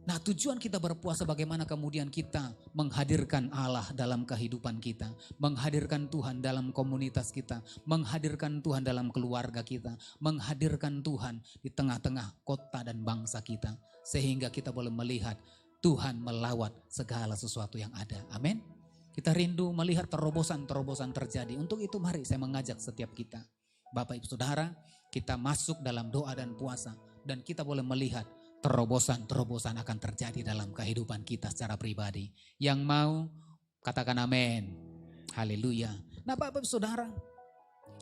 Nah, tujuan kita berpuasa bagaimana kemudian kita menghadirkan Allah dalam kehidupan kita, menghadirkan Tuhan dalam komunitas kita, menghadirkan Tuhan dalam keluarga kita, menghadirkan Tuhan di tengah-tengah kota dan bangsa kita, sehingga kita boleh melihat Tuhan melawat segala sesuatu yang ada. Amin. Kita rindu melihat terobosan-terobosan terjadi. Untuk itu mari saya mengajak setiap kita, Bapak Ibu Saudara, kita masuk dalam doa dan puasa dan kita boleh melihat terobosan-terobosan akan terjadi dalam kehidupan kita secara pribadi. Yang mau katakan amin. Haleluya. Nah, Bapak Saudara,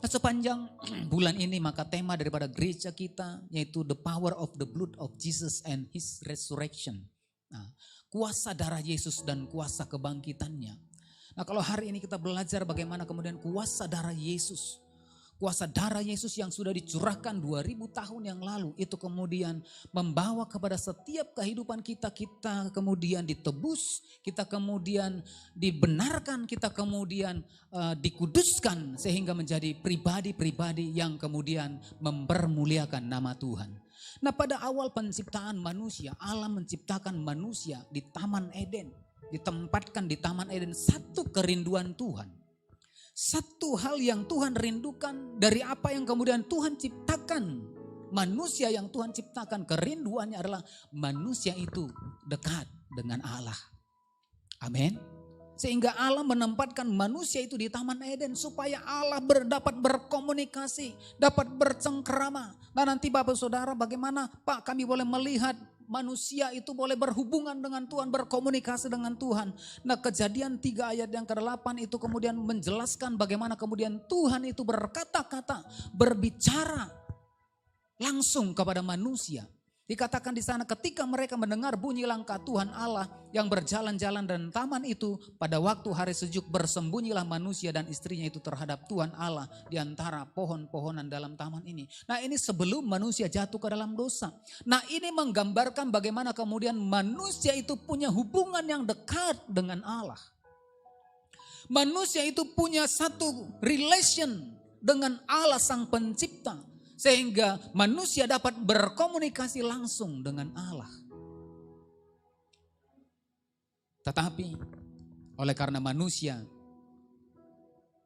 sepanjang bulan ini maka tema daripada gereja kita yaitu the power of the blood of Jesus and his resurrection. Nah, kuasa darah Yesus dan kuasa kebangkitannya. Nah, kalau hari ini kita belajar bagaimana kemudian kuasa darah Yesus. Kuasa darah Yesus yang sudah dicurahkan 2000 tahun yang lalu itu kemudian membawa kepada setiap kehidupan kita kemudian ditebus, kita kemudian dibenarkan, kita kemudian dikuduskan sehingga menjadi pribadi-pribadi yang kemudian mempermuliakan nama Tuhan. Nah, pada awal penciptaan manusia, Allah menciptakan manusia di Taman Eden, ditempatkan di Taman Eden satu kerinduan Tuhan. Satu hal yang Tuhan rindukan dari apa yang kemudian Tuhan ciptakan. Manusia yang Tuhan ciptakan, kerinduannya adalah manusia itu dekat dengan Allah. Amin. Sehingga Allah menempatkan manusia itu di Taman Eden supaya Allah dapat berkomunikasi, dapat bercengkerama. Nah, nanti Bapak Saudara bagaimana Pak kami boleh melihat manusia itu boleh berhubungan dengan Tuhan, berkomunikasi dengan Tuhan. Nah, Kejadian 3 ayat yang ke-8 itu kemudian menjelaskan bagaimana kemudian Tuhan itu berkata-kata, berbicara langsung kepada manusia. Dikatakan di sana ketika mereka mendengar bunyi langkah Tuhan Allah yang berjalan-jalan dan taman itu, pada waktu hari sejuk bersembunyilah manusia dan istrinya itu terhadap Tuhan Allah di antara pohon-pohonan dalam taman ini. Nah, ini sebelum manusia jatuh ke dalam dosa. Nah, ini menggambarkan bagaimana kemudian manusia itu punya hubungan yang dekat dengan Allah. Manusia itu punya satu relation dengan Allah Sang Pencipta. Sehingga manusia dapat berkomunikasi langsung dengan Allah. Tetapi oleh karena manusia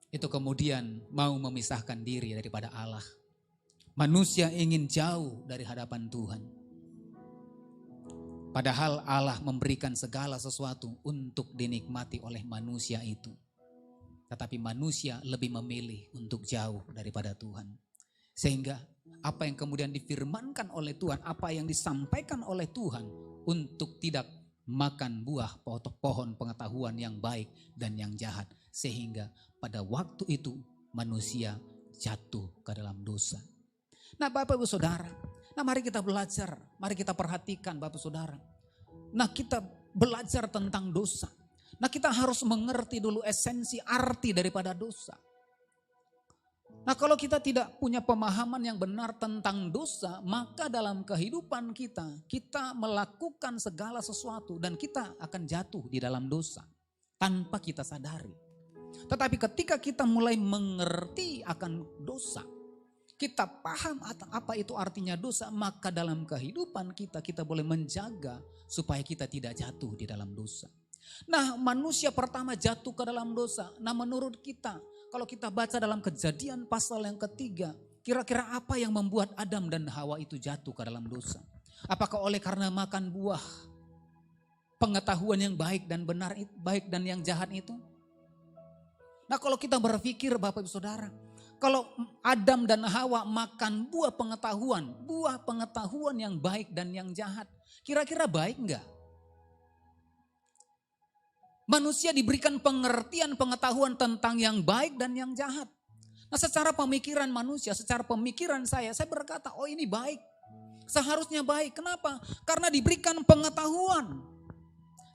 itu kemudian mau memisahkan diri daripada Allah. Manusia ingin jauh dari hadapan Tuhan. Padahal Allah memberikan segala sesuatu untuk dinikmati oleh manusia itu. Tetapi manusia lebih memilih untuk jauh daripada Tuhan. Sehingga apa yang kemudian difirmankan oleh Tuhan, apa yang disampaikan oleh Tuhan, untuk tidak makan buah pohon pengetahuan yang baik dan yang jahat. Sehingga pada waktu itu manusia jatuh ke dalam dosa. Nah Bapak Ibu Saudara, nah mari kita belajar, mari kita perhatikan Bapak Saudara. Nah kita belajar tentang dosa. Nah kita harus mengerti dulu esensi arti daripada dosa. Nah kalau kita tidak punya pemahaman yang benar tentang dosa, maka dalam kehidupan kita melakukan segala sesuatu dan kita akan jatuh di dalam dosa tanpa kita sadari. Tetapi ketika kita mulai mengerti akan dosa, kita paham apa itu artinya dosa, maka dalam kehidupan kita boleh menjaga supaya kita tidak jatuh di dalam dosa. Nah manusia pertama jatuh ke dalam dosa. Nah menurut kita, kalau kita baca dalam Kejadian pasal yang ketiga, kira-kira apa yang membuat Adam dan Hawa itu jatuh ke dalam dosa? Apakah oleh karena makan buah pengetahuan yang baik dan benar, baik dan yang jahat itu? Nah kalau kita berpikir Bapak Ibu Saudara, kalau Adam dan Hawa makan buah pengetahuan yang baik dan yang jahat, kira-kira baik enggak? Manusia diberikan pengertian pengetahuan tentang yang baik dan yang jahat. Nah secara pemikiran manusia, secara pemikiran saya berkata, oh ini baik. Seharusnya baik. Kenapa? Karena diberikan pengetahuan.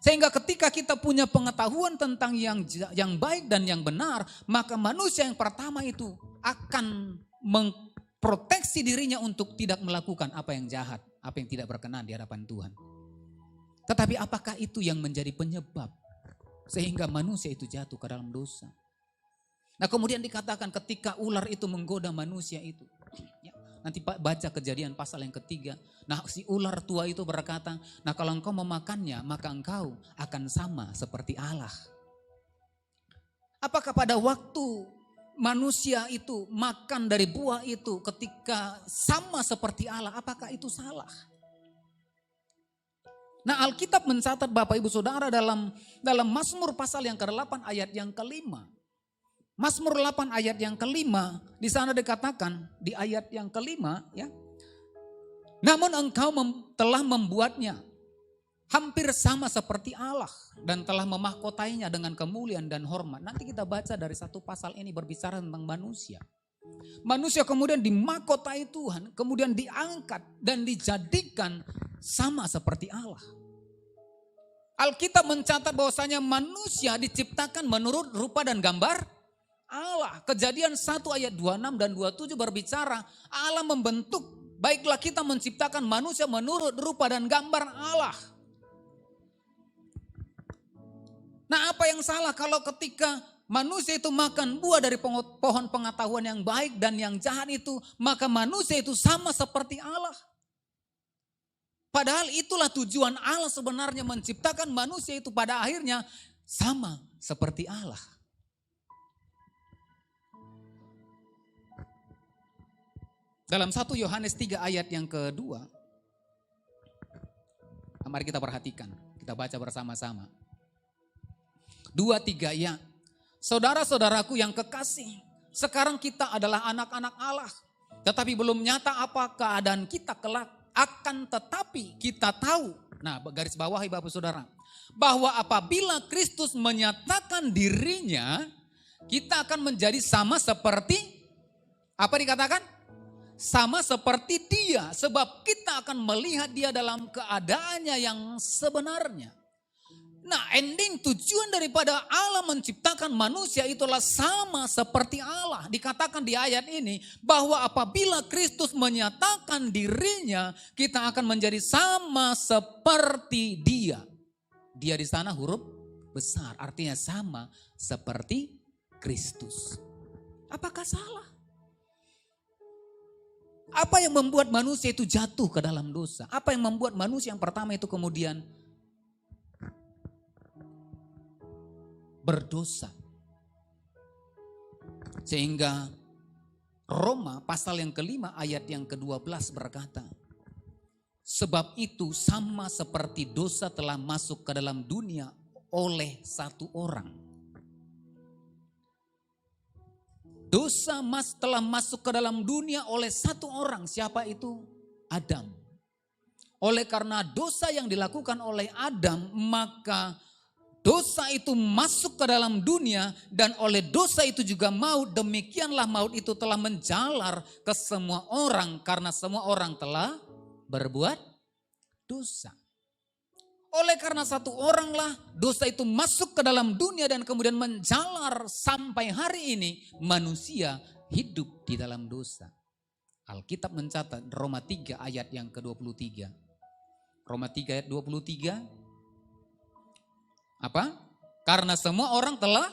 Sehingga ketika kita punya pengetahuan tentang yang baik dan yang benar, maka manusia yang pertama itu akan memproteksi dirinya untuk tidak melakukan apa yang jahat, apa yang tidak berkenan di hadapan Tuhan. Tetapi apakah itu yang menjadi penyebab sehingga manusia itu jatuh ke dalam dosa? Nah kemudian dikatakan ketika ular itu menggoda manusia itu. Ya, nanti baca Kejadian pasal yang ketiga. Nah si ular tua itu berkata, nah kalau engkau memakannya maka engkau akan sama seperti Allah. Apakah pada waktu manusia itu makan dari buah itu ketika sama seperti Allah, apakah itu salah? Nah Alkitab mencatat Bapak Ibu Saudara dalam Mazmur pasal yang ke-8 ayat yang ke-5. Mazmur 8 ayat yang ke-5 di sana dikatakan di ayat yang ke-5 ya. Namun engkau telah membuatnya hampir sama seperti Allah dan telah memahkotainya dengan kemuliaan dan hormat. Nanti kita baca dari satu pasal ini berbicara tentang manusia. Manusia kemudian dimahkotai Tuhan, kemudian diangkat dan dijadikan sama seperti Allah. Alkitab mencatat bahwasanya manusia diciptakan menurut rupa dan gambar Allah. Kejadian 1 ayat 26 dan 27 berbicara Allah membentuk, baiklah kita menciptakan manusia menurut rupa dan gambar Allah. Nah apa yang salah kalau ketika manusia itu makan buah dari pohon pengetahuan yang baik dan yang jahat itu, maka manusia itu sama seperti Allah. Padahal itulah tujuan Allah sebenarnya menciptakan manusia itu pada akhirnya sama seperti Allah. Dalam 1 Yohanes 3 ayat yang kedua, mari kita perhatikan, kita baca bersama-sama. 2-3 ya. Saudara-saudaraku yang kekasih, sekarang kita adalah anak-anak Allah. Tetapi belum nyata apa keadaan kita kelak. Akan tetapi kita tahu, nah garis bawahi Bapak Saudara, bahwa apabila Kristus menyatakan dirinya, kita akan menjadi sama seperti, apa dikatakan? Sama seperti dia, sebab kita akan melihat dia dalam keadaannya yang sebenarnya. Nah ending tujuan daripada Allah menciptakan manusia itulah sama seperti Allah. Dikatakan di ayat ini bahwa apabila Kristus menyatakan dirinya, kita akan menjadi sama seperti dia. Dia di sana huruf besar, artinya sama seperti Kristus. Apakah salah? Apa yang membuat manusia itu jatuh ke dalam dosa? Apa yang membuat manusia yang pertama itu kemudian berdosa? Sehingga Roma pasal yang ke-5 ayat yang ke-12 berkata, sebab itu sama seperti dosa telah masuk ke dalam dunia oleh satu orang. Dosa telah masuk ke dalam dunia oleh satu orang. Siapa itu? Adam. oleh karena dosa yang dilakukan oleh Adam, maka dosa itu masuk ke dalam dunia dan oleh dosa itu juga maut. Demikianlah maut itu telah menjalar ke semua orang karena semua orang telah berbuat dosa. Oleh karena satu oranglah dosa itu masuk ke dalam dunia dan kemudian menjalar sampai hari ini manusia hidup di dalam dosa. Alkitab mencatat Roma 3 ayat yang ke-23. Roma 3 ayat 23. Apa? Karena semua orang telah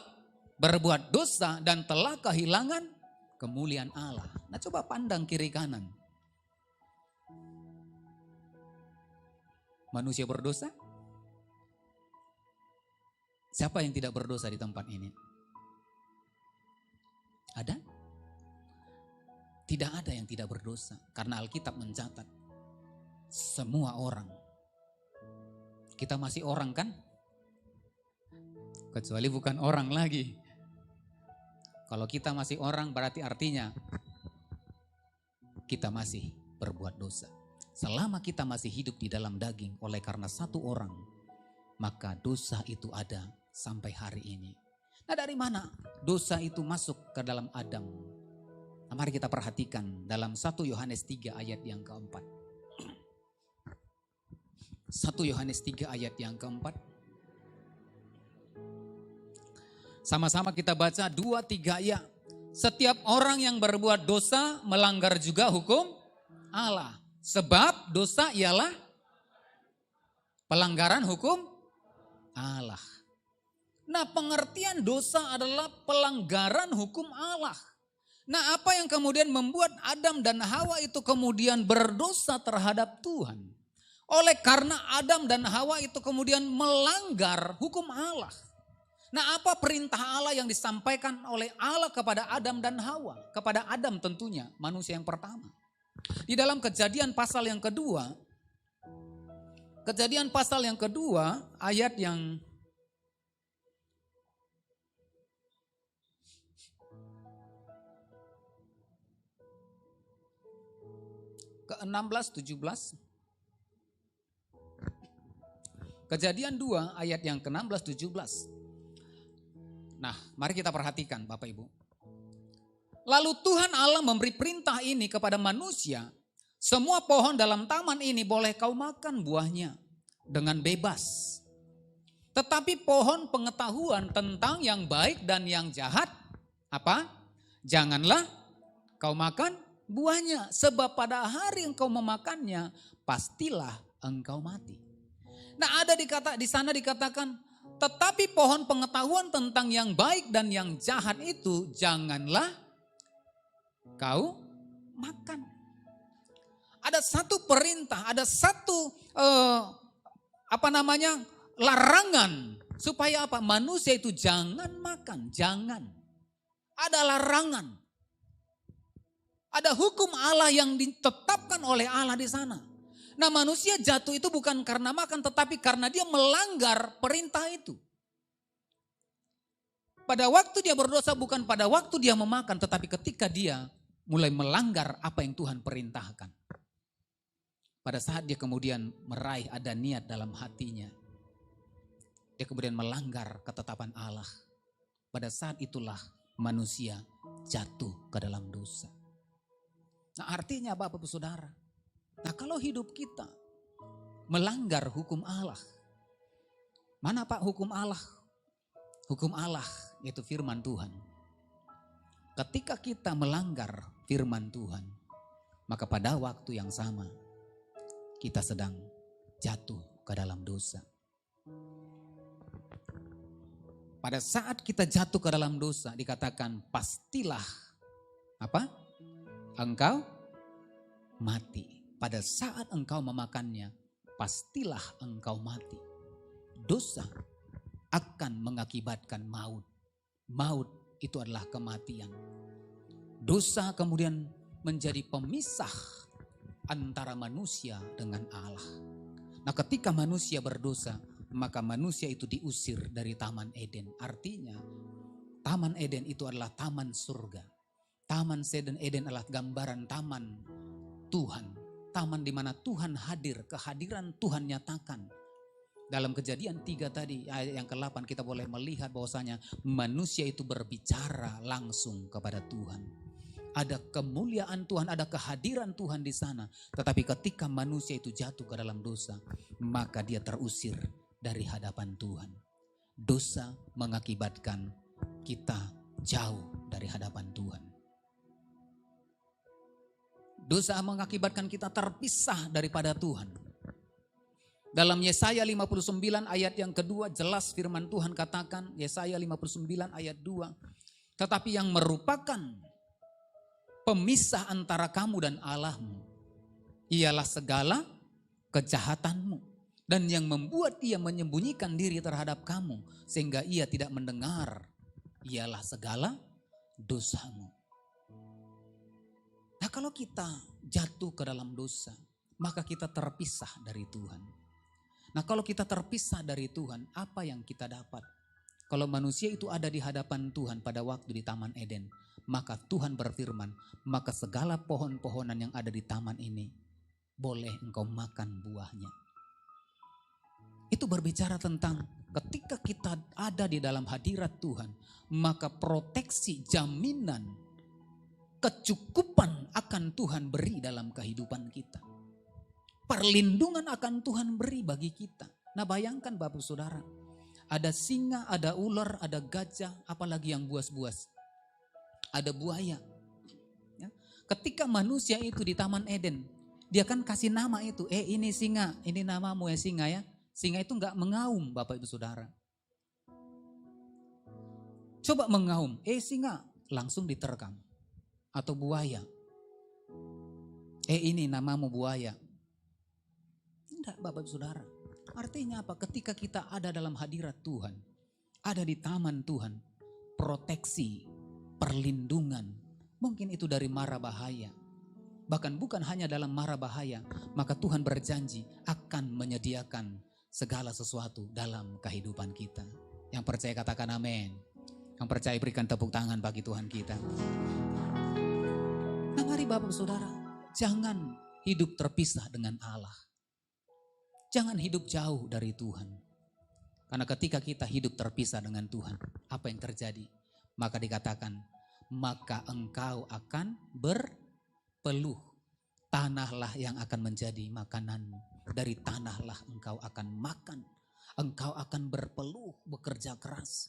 berbuat dosa dan telah kehilangan kemuliaan Allah. Nah, coba pandang kiri kanan. Manusia berdosa? Siapa yang tidak berdosa di tempat ini? Ada? Tidak ada yang tidak berdosa. Karena Alkitab mencatat semua orang. Kita masih orang kan? Kecuali bukan orang lagi. Kalau kita masih orang berarti artinya kita masih berbuat dosa. Selama kita masih hidup di dalam daging oleh karena satu orang, maka dosa itu ada sampai hari ini. Nah, dari mana dosa itu masuk ke dalam Adam? Nah, mari kita perhatikan dalam 1 Yohanes 3 ayat yang keempat. 1 Yohanes 3 ayat yang keempat. Sama-sama kita baca 2-3 ayat. Setiap orang yang berbuat dosa melanggar juga hukum Allah. Sebab dosa ialah pelanggaran hukum Allah. Nah, pengertian dosa adalah pelanggaran hukum Allah. Nah, apa yang kemudian membuat Adam dan Hawa itu kemudian berdosa terhadap Tuhan? Oleh karena Adam dan Hawa itu kemudian melanggar hukum Allah. Nah, apa perintah Allah yang disampaikan oleh Allah kepada Adam dan Hawa? Kepada Adam tentunya, manusia yang pertama. Di dalam Kejadian pasal yang kedua, ayat yang ke-16, 17. Kejadian 2 ayat yang ke-16, 17. Nah, mari kita perhatikan Bapak Ibu. Lalu Tuhan Allah memberi perintah ini kepada manusia. Semua pohon dalam taman ini boleh kau makan buahnya dengan bebas. Tetapi pohon pengetahuan tentang yang baik dan yang jahat, apa? Janganlah kau makan buahnya. Sebab pada hari engkau memakannya, pastilah engkau mati. Nah, ada di sana dikatakan, tetapi pohon pengetahuan tentang yang baik dan yang jahat itu janganlah kau makan. Ada satu perintah, ada satu larangan supaya apa? Manusia itu jangan makan, jangan. Ada larangan. Ada hukum Allah yang ditetapkan oleh Allah di sana. Nah, manusia jatuh itu bukan karena makan, tetapi karena dia melanggar perintah itu. Pada waktu dia berdosa bukan pada waktu dia memakan, tetapi ketika dia mulai melanggar apa yang Tuhan perintahkan. Pada saat dia kemudian meraih ada niat dalam hatinya, dia kemudian melanggar ketetapan Allah. Pada saat itulah manusia jatuh ke dalam dosa. Nah, artinya Bapak Ibu Saudara, nah kalau hidup kita melanggar hukum Allah, mana Pak hukum Allah? Hukum Allah yaitu firman Tuhan. Ketika kita melanggar firman Tuhan, maka pada waktu yang sama kita sedang jatuh ke dalam dosa. Pada saat kita jatuh ke dalam dosa dikatakan pastilah apa? Engkau mati. Pada saat engkau memakannya, pastilah engkau mati. Dosa akan mengakibatkan maut. Maut itu adalah kematian. Dosa kemudian menjadi pemisah antara manusia dengan Allah. Nah, ketika manusia berdosa, maka manusia itu diusir dari Taman Eden. Artinya, Taman Eden itu adalah taman surga. Taman Eden adalah gambaran taman Tuhan. taman di mana Tuhan hadir, kehadiran Tuhan nyatakan. Dalam Kejadian 3 tadi, ayat yang ke-8 kita boleh melihat bahwasanya manusia itu berbicara langsung kepada Tuhan. Ada kemuliaan Tuhan, ada kehadiran Tuhan di sana. Tetapi ketika manusia itu jatuh ke dalam dosa, maka dia terusir dari hadapan Tuhan. Dosa mengakibatkan kita jauh dari hadapan Tuhan. Dosa mengakibatkan kita terpisah daripada Tuhan. Dalam Yesaya 59 ayat yang kedua jelas firman Tuhan katakan, Yesaya 59 ayat 2, tetapi yang merupakan pemisah antara kamu dan Allahmu ialah segala kejahatanmu, dan yang membuat ia menyembunyikan diri terhadap kamu sehingga ia tidak mendengar ialah segala dosamu. Nah, kalau kita jatuh ke dalam dosa, maka kita terpisah dari Tuhan. Nah, kalau kita terpisah dari Tuhan, apa yang kita dapat? Kalau manusia itu ada di hadapan Tuhan pada waktu di Taman Eden, maka Tuhan berfirman, maka segala pohon-pohonan yang ada di taman ini boleh engkau makan buahnya. Itu berbicara tentang ketika kita ada di dalam hadirat Tuhan, maka proteksi, jaminan, kecukupan akan Tuhan beri dalam kehidupan kita. Perlindungan akan Tuhan beri bagi kita. Nah, bayangkan Bapak Saudara, ada singa, ada ular, ada gajah, apalagi yang buas-buas. Ada buaya. Ya. Ketika manusia itu di Taman Eden, dia kan kasih nama itu. Ini singa, ini namamu ya singa ya. Singa itu enggak mengaum Bapak Ibu Saudara. Coba mengaum, singa, langsung diterkam. Atau buaya. Ini namamu buaya. Tidak Bapak Ibu Saudara. Artinya apa? Ketika kita ada dalam hadirat Tuhan, ada di taman Tuhan, proteksi, perlindungan, mungkin itu dari mara bahaya. Bahkan bukan hanya dalam mara bahaya, maka Tuhan berjanji akan menyediakan segala sesuatu dalam kehidupan kita. Yang percaya katakan amin. Yang percaya berikan tepuk tangan bagi Tuhan kita. Nah, mari Bapak Saudara, jangan hidup terpisah dengan Allah. Jangan hidup jauh dari Tuhan. Karena ketika kita hidup terpisah dengan Tuhan, apa yang terjadi? Maka dikatakan, maka engkau akan berpeluh. Tanahlah yang akan menjadi makananmu. Dari tanahlah engkau akan makan. Engkau akan berpeluh, bekerja keras.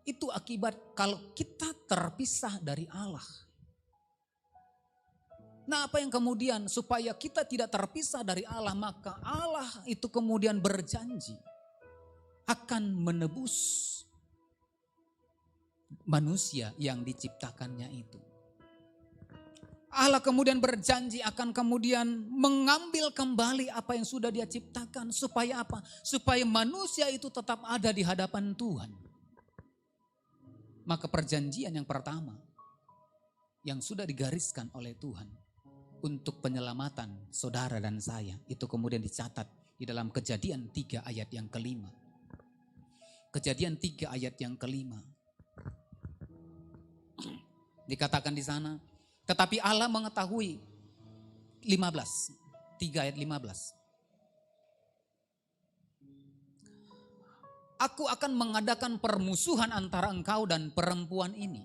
Itu akibat kalau kita terpisah dari Allah. Nah, apa yang kemudian supaya kita tidak terpisah dari Allah, maka Allah itu kemudian berjanji akan menebus manusia yang diciptakannya itu. Allah kemudian berjanji akan kemudian mengambil kembali apa yang sudah dia ciptakan. Supaya apa? Supaya manusia itu tetap ada di hadapan Tuhan. Maka perjanjian yang pertama yang sudah digariskan oleh Tuhan untuk penyelamatan saudara dan saya, itu kemudian dicatat di dalam Kejadian 3 ayat yang kelima. Kejadian 3 ayat yang kelima. Dikatakan di sana, tetapi Allah mengetahui 3 ayat 15. Aku akan mengadakan permusuhan antara engkau dan perempuan ini,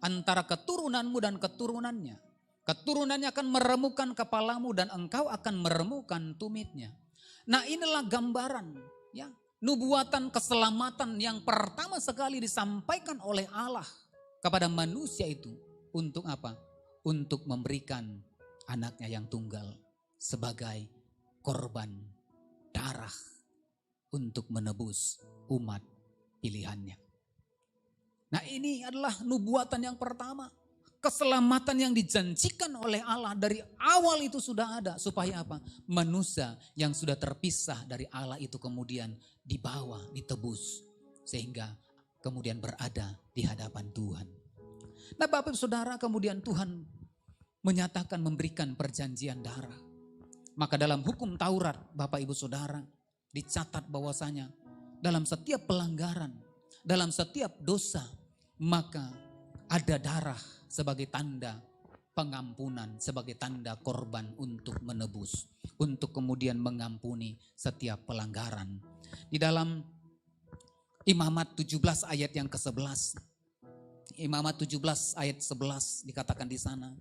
antara keturunanmu dan keturunannya. Keturunannya akan meremukkan kepalamu dan engkau akan meremukkan tumitnya. Nah, inilah gambaran ya, nubuatan keselamatan yang pertama sekali disampaikan oleh Allah kepada manusia itu. Untuk apa? Untuk memberikan anaknya yang tunggal sebagai korban darah untuk menebus umat pilihannya. Nah, ini adalah nubuatan yang pertama. Keselamatan yang dijanjikan oleh Allah dari awal itu sudah ada. Supaya apa? Manusia yang sudah terpisah dari Allah itu kemudian dibawa, ditebus. Sehingga kemudian berada di hadapan Tuhan. Nah, Bapak Saudara, kemudian Tuhan menyatakan memberikan perjanjian darah. Maka dalam hukum Taurat, Bapak Ibu Saudara, dicatat bahwasanya dalam setiap pelanggaran, dalam setiap dosa, maka ada darah sebagai tanda pengampunan sebagai tanda korban untuk menebus, untuk kemudian mengampuni setiap pelanggaran. Di dalam Imamat 17 ayat yang ke-11, Imamat 17 ayat 11 dikatakan di sana,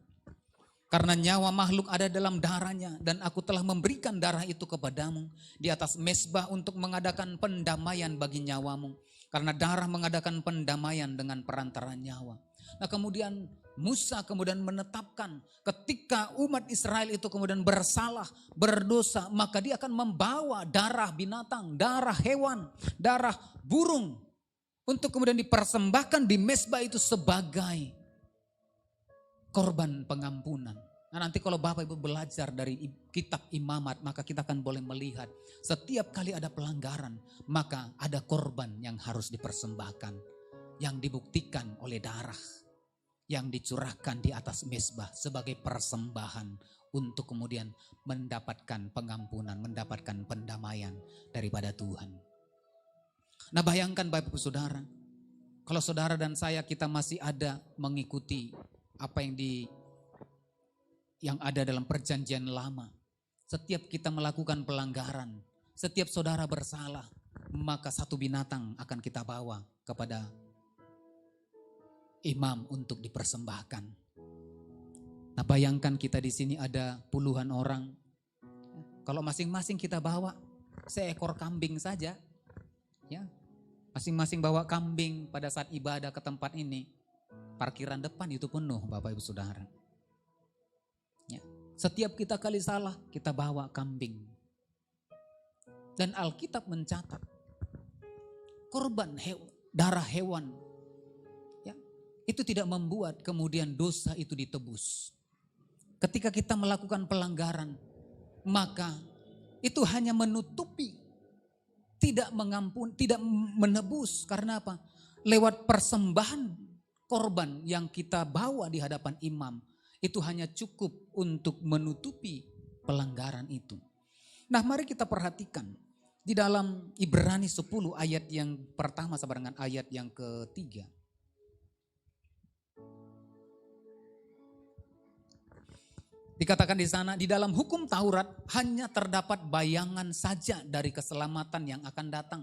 karena nyawa makhluk ada dalam darahnya, dan aku telah memberikan darah itu kepadamu di atas mezbah untuk mengadakan pendamaian bagi nyawamu. Karena darah mengadakan pendamaian dengan perantara nyawa. Nah kemudian Musa kemudian menetapkan ketika umat Israel itu kemudian bersalah, berdosa, maka dia akan membawa darah binatang, darah hewan, darah burung untuk kemudian dipersembahkan di mezbah itu sebagai korban pengampunan. Nah nanti kalau Bapak Ibu belajar dari kitab Imamat, maka kita akan boleh melihat setiap kali ada pelanggaran, maka ada korban yang harus dipersembahkan, yang dibuktikan oleh darah yang dicurahkan di atas mezbah sebagai persembahan untuk kemudian mendapatkan pengampunan, mendapatkan pendamaian daripada Tuhan. Nah bayangkan Bapak Ibu Saudara, kalau saudara dan saya kita masih ada mengikuti apa yang ada dalam perjanjian lama. Setiap kita melakukan pelanggaran, setiap saudara bersalah, maka satu binatang akan kita bawa kepada imam untuk dipersembahkan. Nah bayangkan kita di sini ada puluhan orang. Kalau masing-masing kita bawa seekor kambing saja, ya, masing-masing bawa kambing pada saat ibadah ke tempat ini, parkiran depan itu penuh Bapak Ibu Saudara. Ya. Setiap kita kali salah kita bawa kambing. Dan Alkitab mencatat korban darah hewan, ya, itu tidak membuat kemudian dosa itu ditebus. Ketika kita melakukan pelanggaran, maka itu hanya menutupi, tidak mengampuni, tidak menebus. Karena apa? Lewat persembahan korban yang kita bawa di hadapan imam, itu hanya cukup untuk menutupi pelanggaran itu. Nah mari kita perhatikan di dalam Ibrani 10 ayat yang pertama sampai dengan ayat yang ketiga. Dikatakan di sana, di dalam hukum Taurat hanya terdapat bayangan saja dari keselamatan yang akan datang.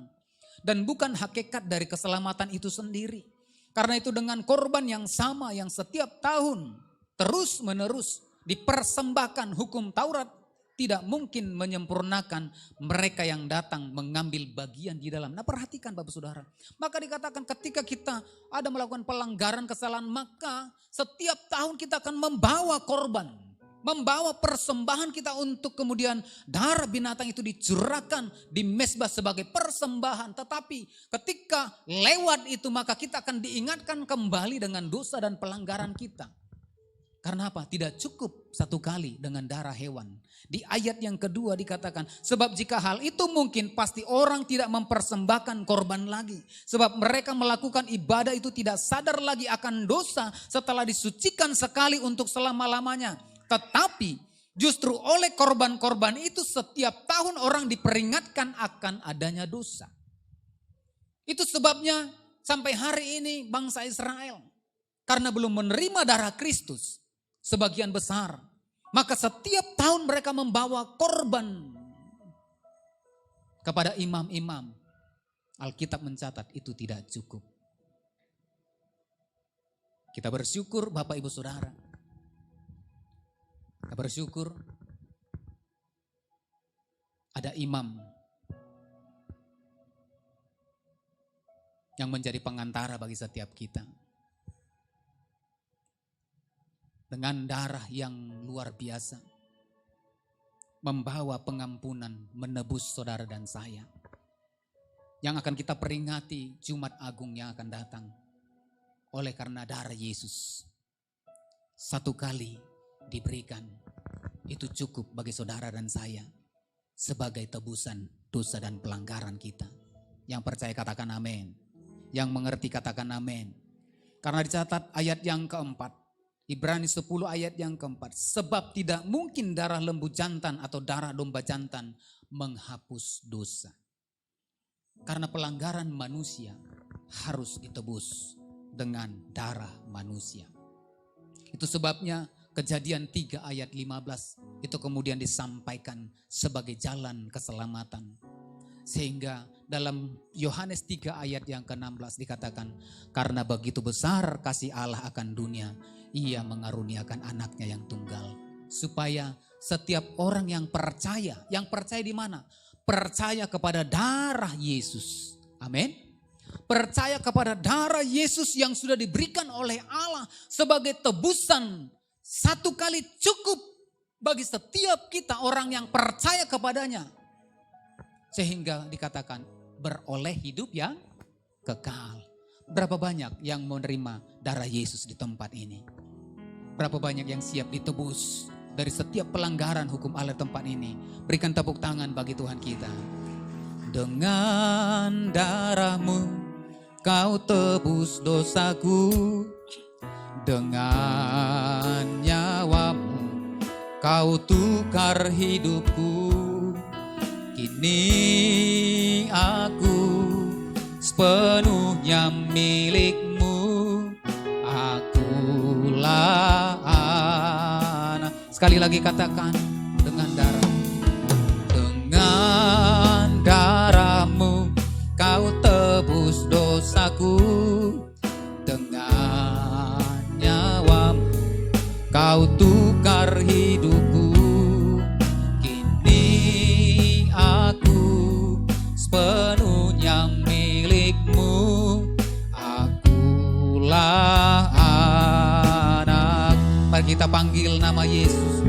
Dan bukan hakikat dari keselamatan itu sendiri. Karena itu dengan korban yang sama yang setiap tahun terus menerus dipersembahkan, hukum Taurat tidak mungkin menyempurnakan mereka yang datang mengambil bagian di dalam. Nah perhatikan Bapak Saudara. Maka dikatakan ketika kita ada melakukan pelanggaran kesalahan, maka setiap tahun kita akan membawa korban. Membawa persembahan kita untuk kemudian darah binatang itu dicurahkan di mezbah sebagai persembahan. Tetapi ketika lewat itu maka kita akan diingatkan kembali dengan dosa dan pelanggaran kita. Karena apa? Tidak cukup satu kali dengan darah hewan. Di ayat yang kedua dikatakan, sebab jika hal itu mungkin pasti orang tidak mempersembahkan korban lagi. Sebab mereka melakukan ibadah itu tidak sadar lagi akan dosa setelah disucikan sekali untuk selama-lamanya. Tetapi justru oleh korban-korban itu setiap tahun orang diperingatkan akan adanya dosa. Itu sebabnya sampai hari ini bangsa Israel, karena belum menerima darah Kristus, sebagian besar, maka setiap tahun mereka membawa korban kepada imam-imam. Alkitab mencatat itu tidak cukup. Kita bersyukur Bapak Ibu Saudara. Kita bersyukur ada imam yang menjadi pengantara bagi setiap kita. Dengan darah yang luar biasa, membawa pengampunan, menebus saudara dan saya. Yang akan kita peringati Jumat Agung yang akan datang. Oleh karena darah Yesus, satu kali diberikan, itu cukup bagi saudara dan saya. Sebagai tebusan dosa dan pelanggaran kita. Yang percaya katakan amin. Yang mengerti katakan amin. Karena dicatat ayat yang keempat. Ibrani 10 ayat yang keempat. Sebab tidak mungkin darah lembu jantan atau darah domba jantan menghapus dosa. Karena pelanggaran manusia harus ditebus dengan darah manusia. Itu sebabnya Kejadian 3 ayat 15 itu kemudian disampaikan sebagai jalan keselamatan. Sehingga dalam Yohanes 3 ayat yang ke-16 dikatakan, karena begitu besar kasih Allah akan dunia, ia mengaruniakan anaknya yang tunggal. Supaya setiap orang yang percaya di mana? Percaya kepada darah Yesus. Amin. Percaya kepada darah Yesus yang sudah diberikan oleh Allah sebagai tebusan satu kali cukup bagi setiap kita orang yang percaya kepadanya. Sehingga dikatakan beroleh hidup yang kekal. Berapa banyak yang menerima darah Yesus di tempat ini? Berapa banyak yang siap ditebus dari setiap pelanggaran hukum Allah di tempat ini? Berikan tepuk tangan bagi Tuhan kita. Dengan darahmu kau tebus dosaku, dengan nyawamu kau tukar hidupku. Kini aku sepenuhnya milikmu, akulah anak. Sekali lagi katakan, dengan darahmu kau tebus dosaku, dengan nyawamu kau tukar hidupku. Sepenuhnya milikmu, akulah anak. Mari kita panggil nama Yesus.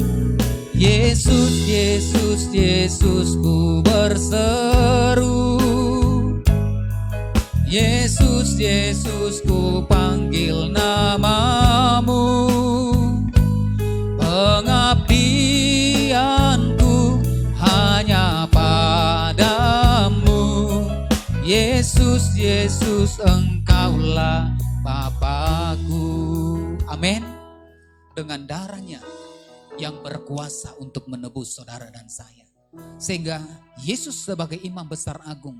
Yesus, Yesus, Yesus, ku berseru. Yesus, Yesus, ku panggil namamu. Pengabdianku hanya padamu. Yesus, Yesus, engkaulah Bapakku. Amin. Dengan darahnya yang berkuasa untuk menebus saudara dan saya. Sehingga Yesus sebagai imam besar agung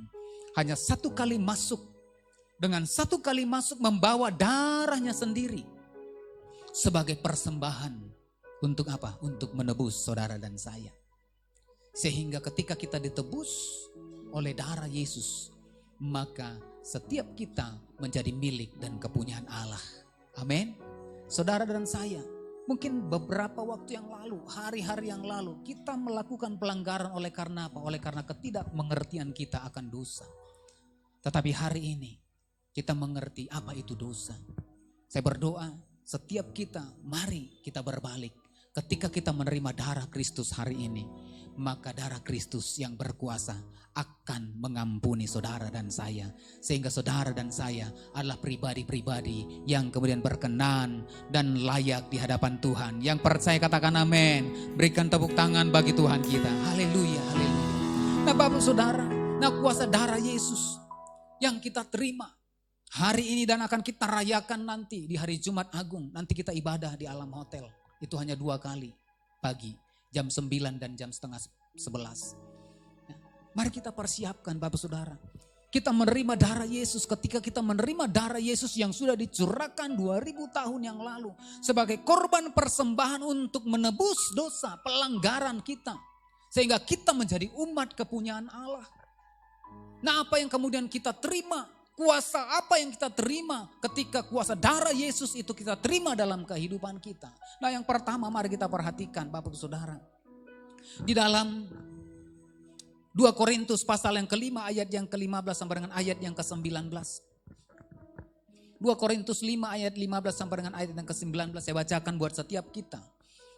hanya satu kali masuk. Dengan satu kali masuk membawa darahnya sendiri. Sebagai persembahan. Untuk apa? Untuk menebus saudara dan saya. Sehingga ketika kita ditebus oleh darah Yesus, maka setiap kita menjadi milik dan kepunyaan Allah. Amin. Saudara dan saya, mungkin beberapa waktu yang lalu, hari-hari yang lalu, kita melakukan pelanggaran oleh karena apa? Oleh karena ketidakmengertian kita akan dosa. Tetapi hari ini, kita mengerti apa itu dosa. Saya berdoa, setiap kita, mari kita berbalik. Ketika kita menerima darah Kristus hari ini, maka darah Kristus yang berkuasa akan mengampuni saudara dan saya. Sehingga saudara dan saya adalah pribadi-pribadi yang kemudian berkenan dan layak di hadapan Tuhan. Yang percaya katakan amin. Berikan tepuk tangan bagi Tuhan kita. Haleluya, haleluya. Nah Bapak Saudara, nah kuasa darah Yesus yang kita terima hari ini dan akan kita rayakan nanti di hari Jumat Agung. Nanti kita ibadah di Alam Hotel. Itu hanya 2 kali pagi. Jam 9 dan jam setengah 11. Mari kita persiapkan Bapak Saudara. Kita menerima darah Yesus ketika kita menerima darah Yesus yang sudah dicurahkan 2000 tahun yang lalu. Sebagai korban persembahan untuk menebus dosa, pelanggaran kita. Sehingga kita menjadi umat kepunyaan Allah. Nah apa yang kemudian kita terima? Kuasa apa yang kita terima ketika kuasa darah Yesus itu kita terima dalam kehidupan kita? Nah yang pertama mari kita perhatikan Bapak Saudara. Di dalam 2 Korintus pasal yang ke-5 ayat yang ke-15 sampai dengan ayat yang ke-19. 2 Korintus 5 ayat 15 sampai dengan ayat yang ke-19 saya bacakan buat setiap kita.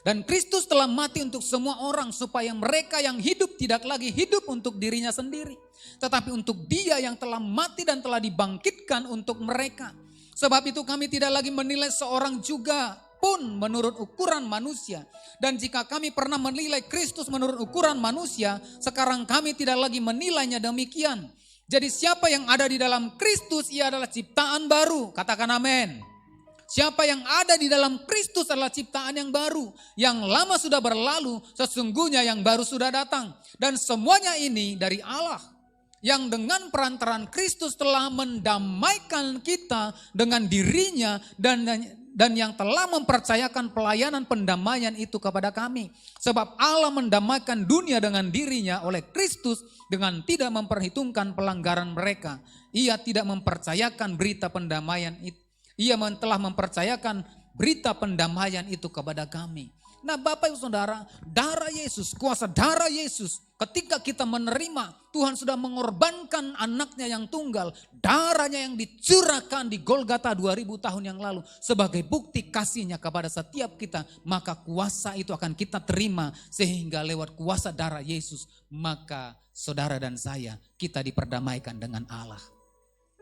Dan Kristus telah mati untuk semua orang supaya mereka yang hidup tidak lagi hidup untuk dirinya sendiri. Tetapi untuk Dia yang telah mati dan telah dibangkitkan untuk mereka. Sebab itu kami tidak lagi menilai seorang juga pun menurut ukuran manusia. Dan jika kami pernah menilai Kristus menurut ukuran manusia, sekarang kami tidak lagi menilainya demikian. Jadi siapa yang ada di dalam Kristus, ia adalah ciptaan baru. Katakan amin. Siapa yang ada di dalam Kristus adalah ciptaan yang baru. Yang lama sudah berlalu, sesungguhnya yang baru sudah datang. Dan semuanya ini dari Allah. Yang dengan perantaraan Kristus telah mendamaikan kita dengan dirinya dan dan yang telah mempercayakan pelayanan pendamaian itu kepada kami. Sebab Allah mendamaikan dunia dengan dirinya oleh Kristus dengan tidak memperhitungkan pelanggaran mereka. Ia tidak mempercayakan berita pendamaian itu. Ia telah mempercayakan berita pendamaian itu kepada kami. Nah Bapak Ibu Saudara, darah Yesus, kuasa darah Yesus, ketika kita menerima, Tuhan sudah mengorbankan anaknya yang tunggal, darahnya yang dicurahkan di Golgota 2000 tahun yang lalu sebagai bukti kasihnya kepada setiap kita, maka kuasa itu akan kita terima sehingga lewat kuasa darah Yesus, maka saudara dan saya, kita diperdamaikan dengan Allah.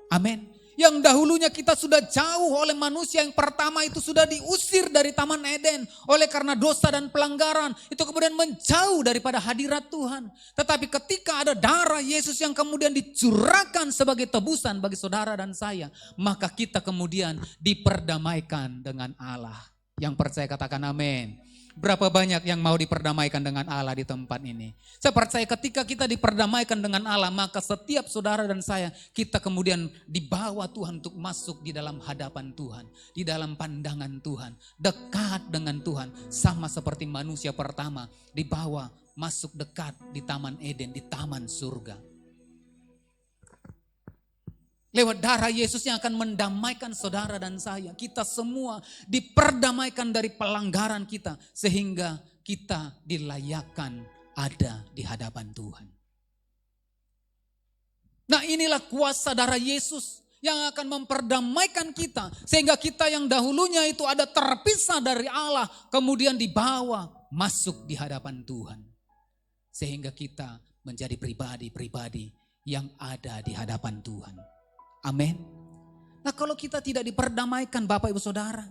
Amin. Yang dahulunya kita sudah jauh oleh manusia yang pertama itu sudah diusir dari Taman Eden. Oleh karena dosa dan pelanggaran. Itu kemudian menjauh daripada hadirat Tuhan. Tetapi ketika ada darah Yesus yang kemudian dicurahkan sebagai tebusan bagi saudara dan saya. Maka kita kemudian diperdamaikan dengan Allah. Yang percaya katakan amin. Berapa banyak yang mau diperdamaikan dengan Allah di tempat ini? Saya percaya ketika kita diperdamaikan dengan Allah, maka setiap saudara dan saya, kita kemudian dibawa Tuhan untuk masuk di dalam hadapan Tuhan, di dalam pandangan Tuhan, dekat dengan Tuhan, sama seperti manusia pertama dibawa masuk dekat di Taman Eden, di Taman Surga. Lewat darah Yesus yang akan mendamaikan saudara dan saya. Kita semua diperdamaikan dari pelanggaran kita. Sehingga kita dilayakkan ada di hadapan Tuhan. Nah inilah kuasa darah Yesus yang akan memperdamaikan kita. Sehingga kita yang dahulunya itu ada terpisah dari Allah. Kemudian dibawa masuk di hadapan Tuhan. Sehingga kita menjadi pribadi-pribadi yang ada di hadapan Tuhan. Amin. Nah kalau kita tidak diperdamaikan Bapak Ibu Saudara,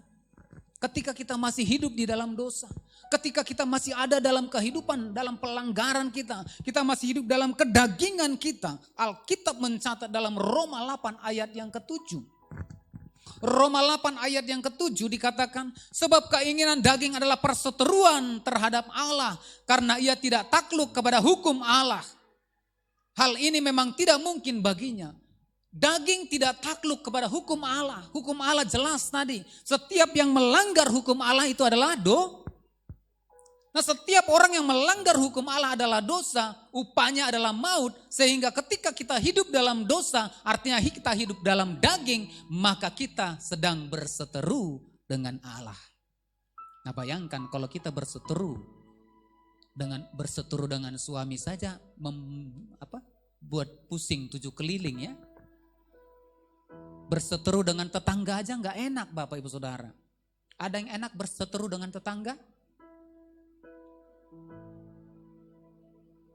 ketika kita masih hidup di dalam dosa, ketika kita masih ada dalam kehidupan, dalam pelanggaran kita masih hidup dalam kedagingan kita, Alkitab mencatat dalam Roma 8 ayat yang ke-7. Roma 8 ayat yang ke-7 dikatakan, sebab keinginan daging adalah perseteruan terhadap Allah, karena ia tidak takluk kepada hukum Allah. Hal ini memang tidak mungkin baginya. Daging tidak takluk kepada hukum Allah. Hukum Allah jelas tadi. Setiap yang melanggar hukum Allah itu adalah Nah setiap orang yang melanggar hukum Allah adalah dosa. Upahnya adalah maut. Sehingga ketika kita hidup dalam dosa, artinya kita hidup dalam daging, maka kita sedang berseteru dengan Allah. Nah bayangkan kalau kita berseteru dengan suami saja, buat pusing 7 keliling ya. Berseteru dengan tetangga aja nggak enak Bapak Ibu Saudara. Ada yang enak berseteru dengan tetangga?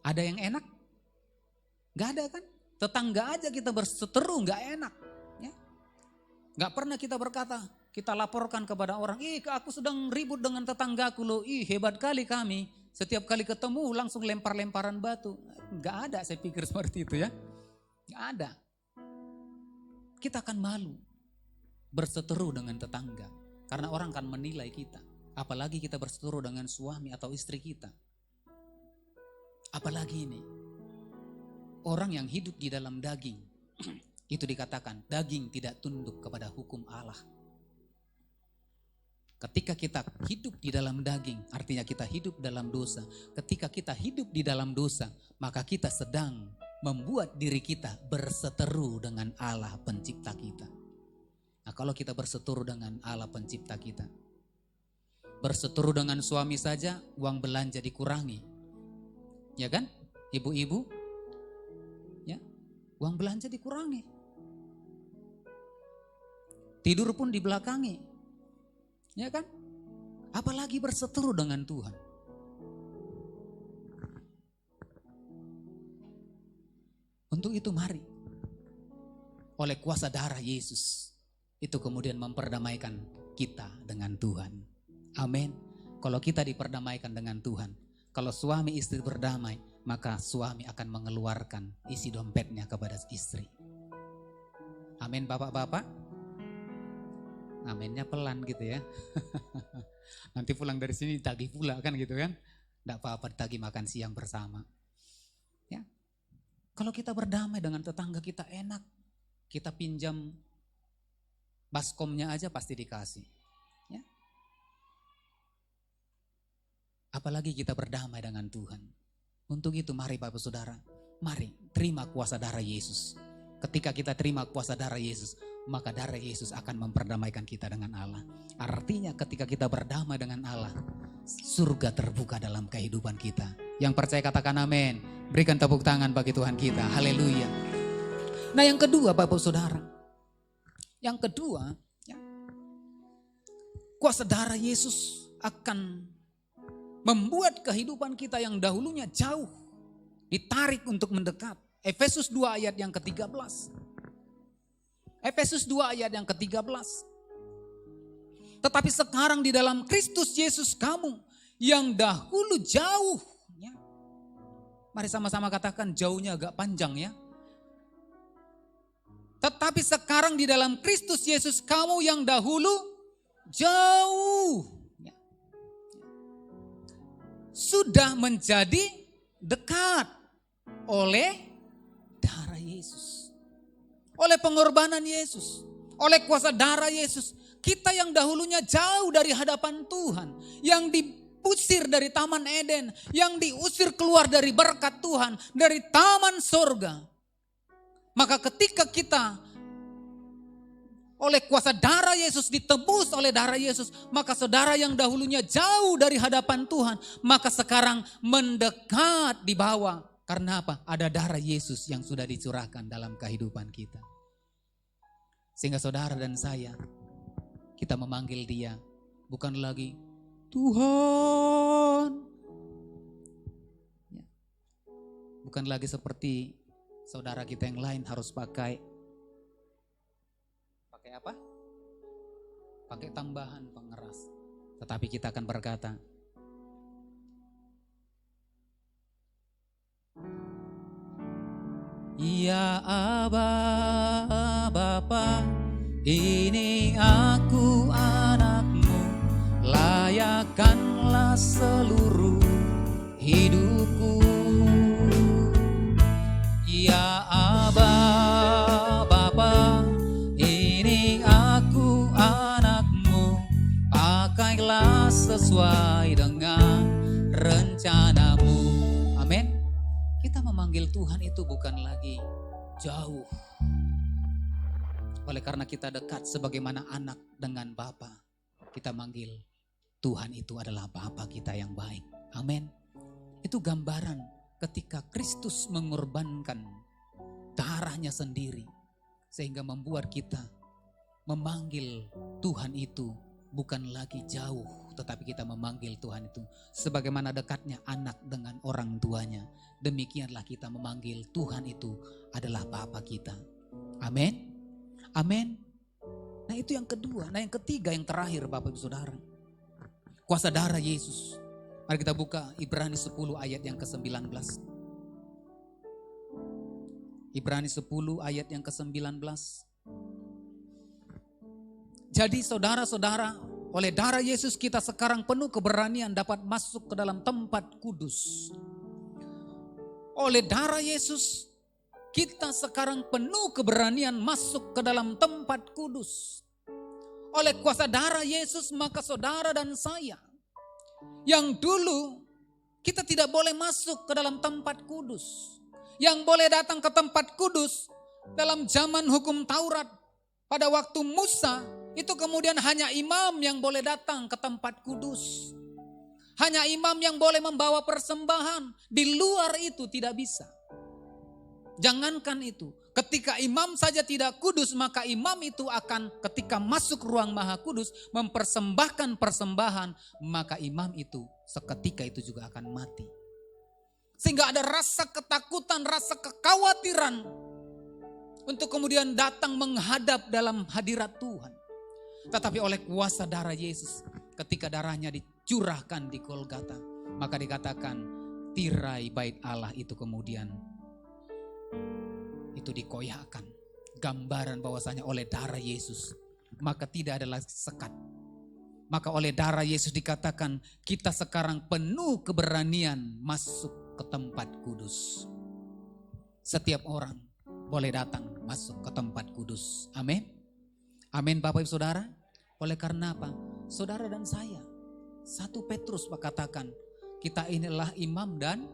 Ada yang enak? Nggak ada kan? Tetangga aja kita berseteru nggak enak. Ya? Nggak pernah kita berkata, kita laporkan kepada orang, aku sedang ribut dengan tetanggaku loh, hebat kali kami. Setiap kali ketemu langsung lempar-lemparan batu. Nggak ada saya pikir seperti itu ya. Nggak ada. Kita akan malu berseteru dengan tetangga. Karena orang akan menilai kita. Apalagi kita berseteru dengan suami atau istri kita. Apalagi ini. Orang yang hidup di dalam daging. Itu dikatakan daging tidak tunduk kepada hukum Allah. Ketika kita hidup di dalam daging, artinya kita hidup dalam dosa. Ketika kita hidup di dalam dosa, maka kita sedang membuat diri kita berseteru dengan Allah pencipta kita. Nah kalau kita berseteru dengan Allah pencipta kita, berseteru dengan suami saja uang belanja dikurangi. Ya kan? Ibu-ibu, ya, uang belanja dikurangi. Tidur pun dibelakangi. Ya kan? Apalagi berseteru dengan Tuhan. Untuk itu mari, oleh kuasa darah Yesus, itu kemudian memperdamaikan kita dengan Tuhan. Amin. Kalau kita diperdamaikan dengan Tuhan, kalau suami istri berdamai, maka suami akan mengeluarkan isi dompetnya kepada istri. Amin bapak-bapak. Aminnya pelan gitu ya. Nanti pulang dari sini tagih pula kan gitu kan. Tidak apa-apa tagih makan siang bersama. Ya. Kalau kita berdamai dengan tetangga kita enak. Kita pinjam baskomnya aja pasti dikasih. apalagi kita berdamai dengan Tuhan. Untuk itu mari Bapak Saudara, mari terima kuasa darah Yesus. Ketika kita terima kuasa darah Yesus, maka darah Yesus akan memperdamaikan kita dengan Allah. Artinya ketika kita berdamai dengan Allah, surga terbuka dalam kehidupan kita. Yang percaya katakan amin. Berikan tepuk tangan bagi Tuhan kita. Haleluya. Nah yang kedua Bapak Saudara. Yang kedua, ya, kuasa darah Yesus akan membuat kehidupan kita yang dahulunya jauh ditarik untuk mendekat. Efesus 2 ayat yang ke-13. Efesus 2 ayat yang ke-13. Tetapi sekarang di dalam Kristus Yesus kamu yang dahulu jauh. Ya. Mari sama-sama katakan jauhnya agak panjang ya. Tetapi sekarang di dalam Kristus Yesus kamu yang dahulu jauh. Ya. Sudah menjadi dekat oleh darah Yesus. Oleh pengorbanan Yesus. Oleh kuasa darah Yesus. Kita yang dahulunya jauh dari hadapan Tuhan. Yang diusir dari Taman Eden. Yang diusir keluar dari berkat Tuhan. Dari taman sorga. Maka ketika kita oleh kuasa darah Yesus ditebus oleh darah Yesus. Maka saudara yang dahulunya jauh dari hadapan Tuhan. Maka sekarang mendekat di bawah. Karena apa? Ada darah Yesus yang sudah dicurahkan dalam kehidupan kita. Sehingga saudara dan saya, kita memanggil Dia bukan lagi Tuhan. Ya. Bukan lagi seperti saudara kita yang lain harus pakai apa? Pakai tambahan pengeras. Tetapi kita akan berkata, Ya Aba, Bapa, ini aku anakmu, layakkanlah seluruh hidupku. Ya Aba, Bapa, ini aku anakmu, pakailah sesuai dengan rencanamu. Amin. Kita memanggil Tuhan itu bukan lagi jauh. Oleh karena kita dekat sebagaimana anak dengan Bapa, kita manggil Tuhan itu adalah Bapa kita yang baik. Amin. Itu gambaran ketika Kristus mengorbankan darahnya sendiri. Sehingga membuat kita memanggil Tuhan itu bukan lagi jauh. Tetapi kita memanggil Tuhan itu sebagaimana dekatnya anak dengan orang tuanya. Demikianlah kita memanggil Tuhan itu adalah Bapa kita. Amin. Amin. Nah itu yang kedua. Nah yang ketiga, yang terakhir Bapak Ibu Saudara. Kuasa darah Yesus. Mari kita buka Ibrani 10 ayat yang ke-19. Ibrani 10 ayat yang ke-19. Jadi saudara-saudara, oleh darah Yesus kita sekarang penuh keberanian dapat masuk ke dalam tempat kudus. Oleh darah Yesus kita sekarang penuh keberanian masuk ke dalam tempat kudus. Oleh kuasa darah Yesus maka saudara dan saya yang dulu kita tidak boleh masuk ke dalam tempat kudus. Yang boleh datang ke tempat kudus dalam zaman hukum Taurat pada waktu Musa itu kemudian hanya imam yang boleh datang ke tempat kudus. Hanya imam yang boleh membawa persembahan. Di luar itu tidak bisa. Jangankan itu. Ketika imam saja tidak kudus, maka imam itu akan ketika masuk ruang maha kudus mempersembahkan persembahan. Maka imam itu seketika itu juga akan mati. Sehingga ada rasa ketakutan, rasa kekhawatiran untuk kemudian datang menghadap dalam hadirat Tuhan. Tetapi oleh kuasa darah Yesus, ketika darahnya dicurahkan di Golgota, maka dikatakan tirai bait Allah itu kemudian itu dikoyakkan. Gambaran bahwasanya oleh darah Yesus, maka tidak ada lagi sekat. Maka oleh darah Yesus dikatakan kita sekarang penuh keberanian masuk ke tempat kudus. Setiap orang boleh datang masuk ke tempat kudus. Amin. Amin Bapak Ibu Saudara. Oleh karena apa? Saudara dan saya. 1 Petrus katakan Kita inilah imam dan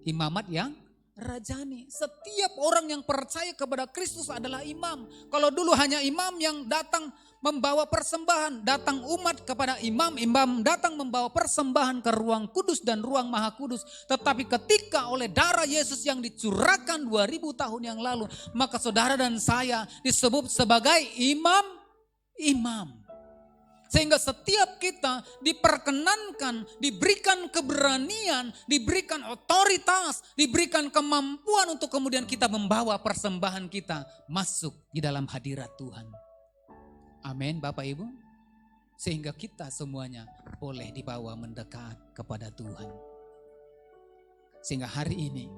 imamat yang rajani. Setiap orang yang percaya kepada Kristus adalah imam. Kalau dulu hanya imam yang datang membawa persembahan, datang umat kepada imam, imam datang membawa persembahan ke ruang kudus dan ruang maha kudus. Tetapi ketika oleh darah Yesus yang dicurahkan 2000 tahun yang lalu, maka saudara dan saya disebut sebagai imam. Sehingga setiap kita diperkenankan, diberikan keberanian, diberikan otoritas, diberikan kemampuan untuk kemudian kita membawa persembahan kita masuk di dalam hadirat Tuhan. Amin Bapak Ibu. Sehingga kita semuanya boleh dibawa mendekat kepada Tuhan. Sehingga hari ini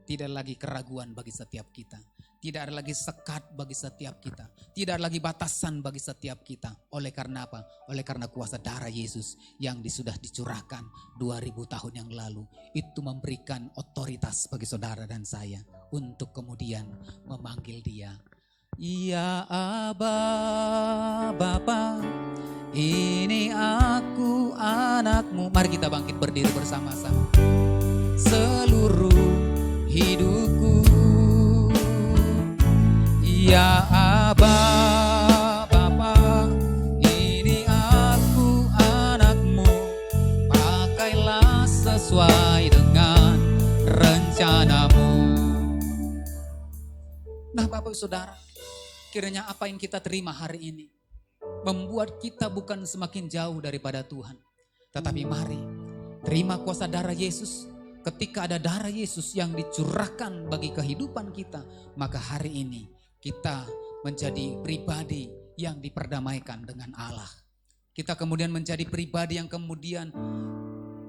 tidak lagi keraguan bagi setiap kita. Tidak ada lagi sekat bagi setiap kita. Tidak ada lagi batasan bagi setiap kita. Oleh karena apa? Oleh karena kuasa darah Yesus yang sudah dicurahkan 2000 tahun yang lalu. Itu memberikan otoritas bagi saudara dan saya untuk kemudian memanggil Dia. Ya Aba, Bapa, ini aku anakmu. Mari kita bangkit berdiri bersama-sama. Seluruh hidupku, ya Aba, Bapa, ini aku anakmu. Pakailah sesuai dengan rencanamu. Nah Bapak Saudara, kiranya apa yang kita terima hari ini membuat kita bukan semakin jauh daripada Tuhan. Tetapi mari terima kuasa darah Yesus. Ketika ada darah Yesus yang dicurahkan bagi kehidupan kita, maka hari ini kita menjadi pribadi yang diperdamaikan dengan Allah. Kita kemudian menjadi pribadi yang kemudian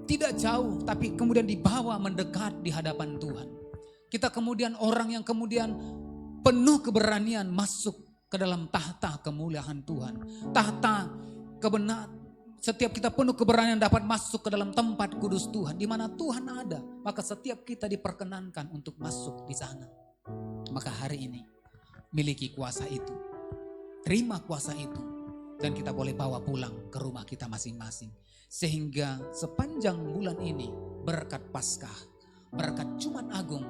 tidak jauh, tapi kemudian dibawa mendekat di hadapan Tuhan. Kita kemudian orang yang kemudian penuh keberanian masuk ke dalam tahta kemuliaan Tuhan. Tahta kebenaran. Setiap kita penuh keberanian dapat masuk ke dalam tempat kudus Tuhan. Di mana Tuhan ada, maka setiap kita diperkenankan untuk masuk di sana. Maka hari ini miliki kuasa itu. Terima kuasa itu. Dan kita boleh bawa pulang ke rumah kita masing-masing. Sehingga sepanjang bulan ini berkat Paskah, berkat Jumat Agung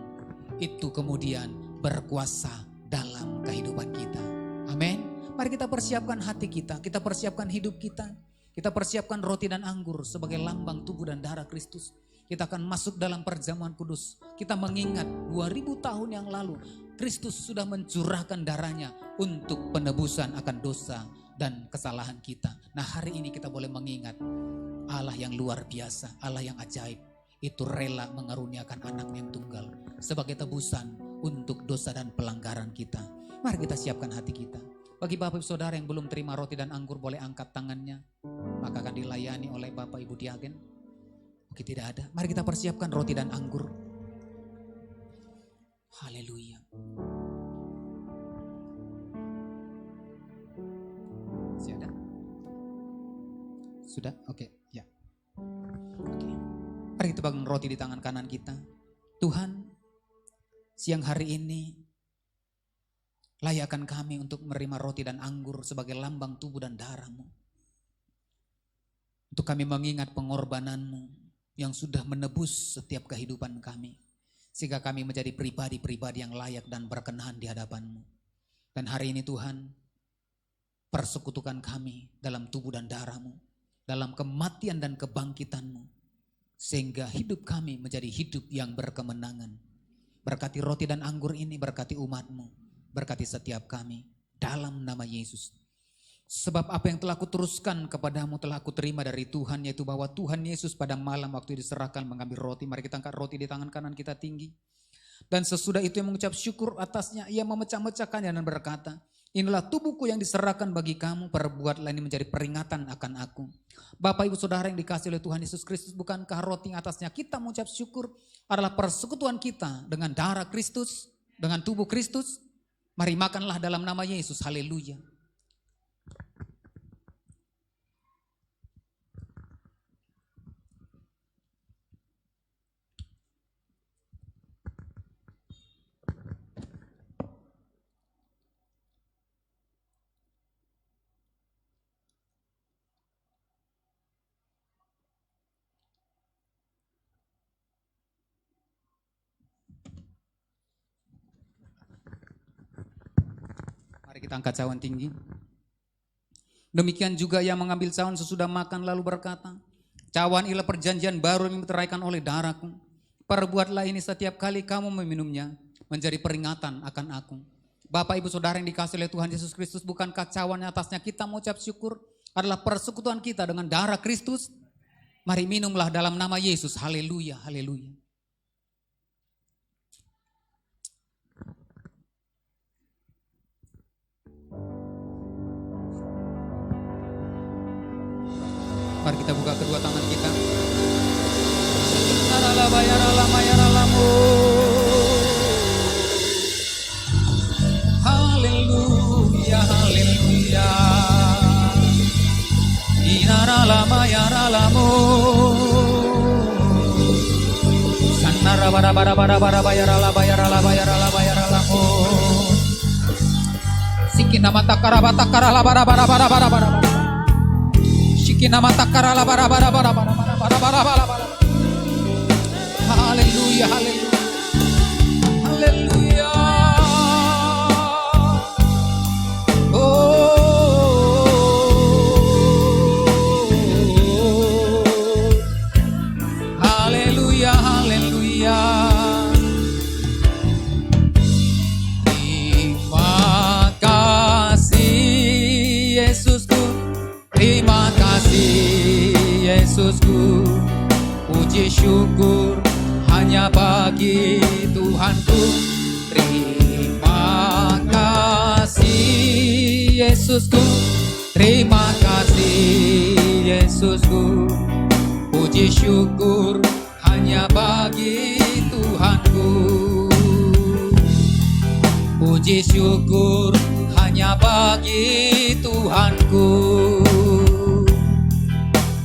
itu kemudian berkuasa dalam kehidupan kita. Amin. Mari kita persiapkan hati kita, kita persiapkan hidup kita. Kita persiapkan roti dan anggur sebagai lambang tubuh dan darah Kristus. Kita akan masuk dalam perjamuan kudus. Kita mengingat 2000 tahun yang lalu Kristus sudah mencurahkan darahnya untuk penebusan akan dosa dan kesalahan kita. Nah hari ini kita boleh mengingat Allah yang luar biasa, Allah yang ajaib. Itu rela mengaruniakan anaknya yang tunggal sebagai tebusan untuk dosa dan pelanggaran kita. Mari kita siapkan hati kita. Bagi Bapak Ibu Saudara yang belum terima roti dan anggur boleh angkat tangannya. Maka akan dilayani oleh Bapak Ibu Diagen. Mungkin tidak ada. Mari kita persiapkan roti dan anggur. Haleluya. Masih ada? Sudah? Oke. Ya. Oke. Mari kita pegang roti di tangan kanan kita. Tuhan, siang hari ini layakkan kami untuk menerima roti dan anggur sebagai lambang tubuh dan darah-Mu. Untuk kami mengingat pengorbanan-Mu yang sudah menebus setiap kehidupan kami. Sehingga kami menjadi pribadi-pribadi yang layak dan berkenan di hadapan-Mu. Dan hari ini Tuhan, persekutukan kami dalam tubuh dan darah-Mu. Dalam kematian dan kebangkitan-Mu. Sehingga hidup kami menjadi hidup yang berkemenangan. Berkati roti dan anggur ini, berkati umat-Mu. Berkati setiap kami dalam nama Yesus. Sebab apa yang telah kuteruskan kepadamu telah aku terima dari Tuhan, yaitu bahwa Tuhan Yesus pada malam waktu diserahkan mengambil roti. Mari kita angkat roti di tangan kanan kita tinggi. Dan sesudah itu yang mengucap syukur atasnya, ia memecah-mecahkannya dan berkata, inilah tubuhku yang diserahkan bagi kamu, perbuatlah ini menjadi peringatan akan aku. Bapak Ibu Saudara yang dikasihi oleh Tuhan Yesus Kristus, bukankah roti yang atasnya kita mengucap syukur adalah persekutuan kita dengan darah Kristus, dengan tubuh Kristus? Mari makanlah dalam nama Yesus. Haleluya. kita angkat cawan tinggi. Demikian juga yang mengambil cawan sesudah makan lalu berkata, cawan ialah perjanjian baru yang diteraikan oleh darahku. Perbuatlah ini setiap kali kamu meminumnya, menjadi peringatan akan aku. Bapak, Ibu, Saudara yang dikasihi oleh Tuhan Yesus Kristus, bukankah cawan atasnya kita mengucap syukur adalah persekutuan kita dengan darah Kristus? Mari minumlah dalam nama Yesus. Haleluya, haleluya. Mari kita buka kedua tangan kita. Haleluya, haleluya. Inaralama yaralamu. Sanara bara bara bara bara bayarala bayarala bayarala bayaralamu. Sikina mata karabata karala bara bara bara bara bara. Sikina mata karala bara bara bara bara bara bara bara bara. Haleluya, haleluya. Haleluya. Haleluya, haleluya. Terima kasih Yesusku, terima kasih Yesusku. Puji syukur hanya bagi Tuhanku. Terima kasih Yesusku, terima kasih Yesusku. Puji syukur hanya bagi Tuhanku. Puji syukur hanya bagi Tuhanku.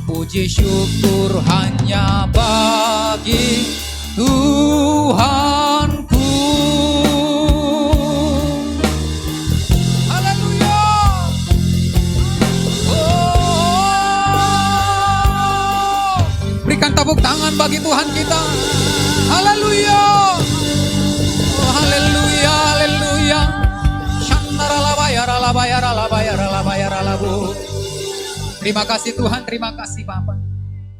Puji syukur hanya bagi Tuhanku. Haleluya. Oh, berikan tepuk tangan bagi Tuhan kita. Haleluya. Oh, haleluya, haleluya. Shandaralabayaralabayaralabayaralabayaralabu. Terima kasih Tuhan, terima kasih Bapa.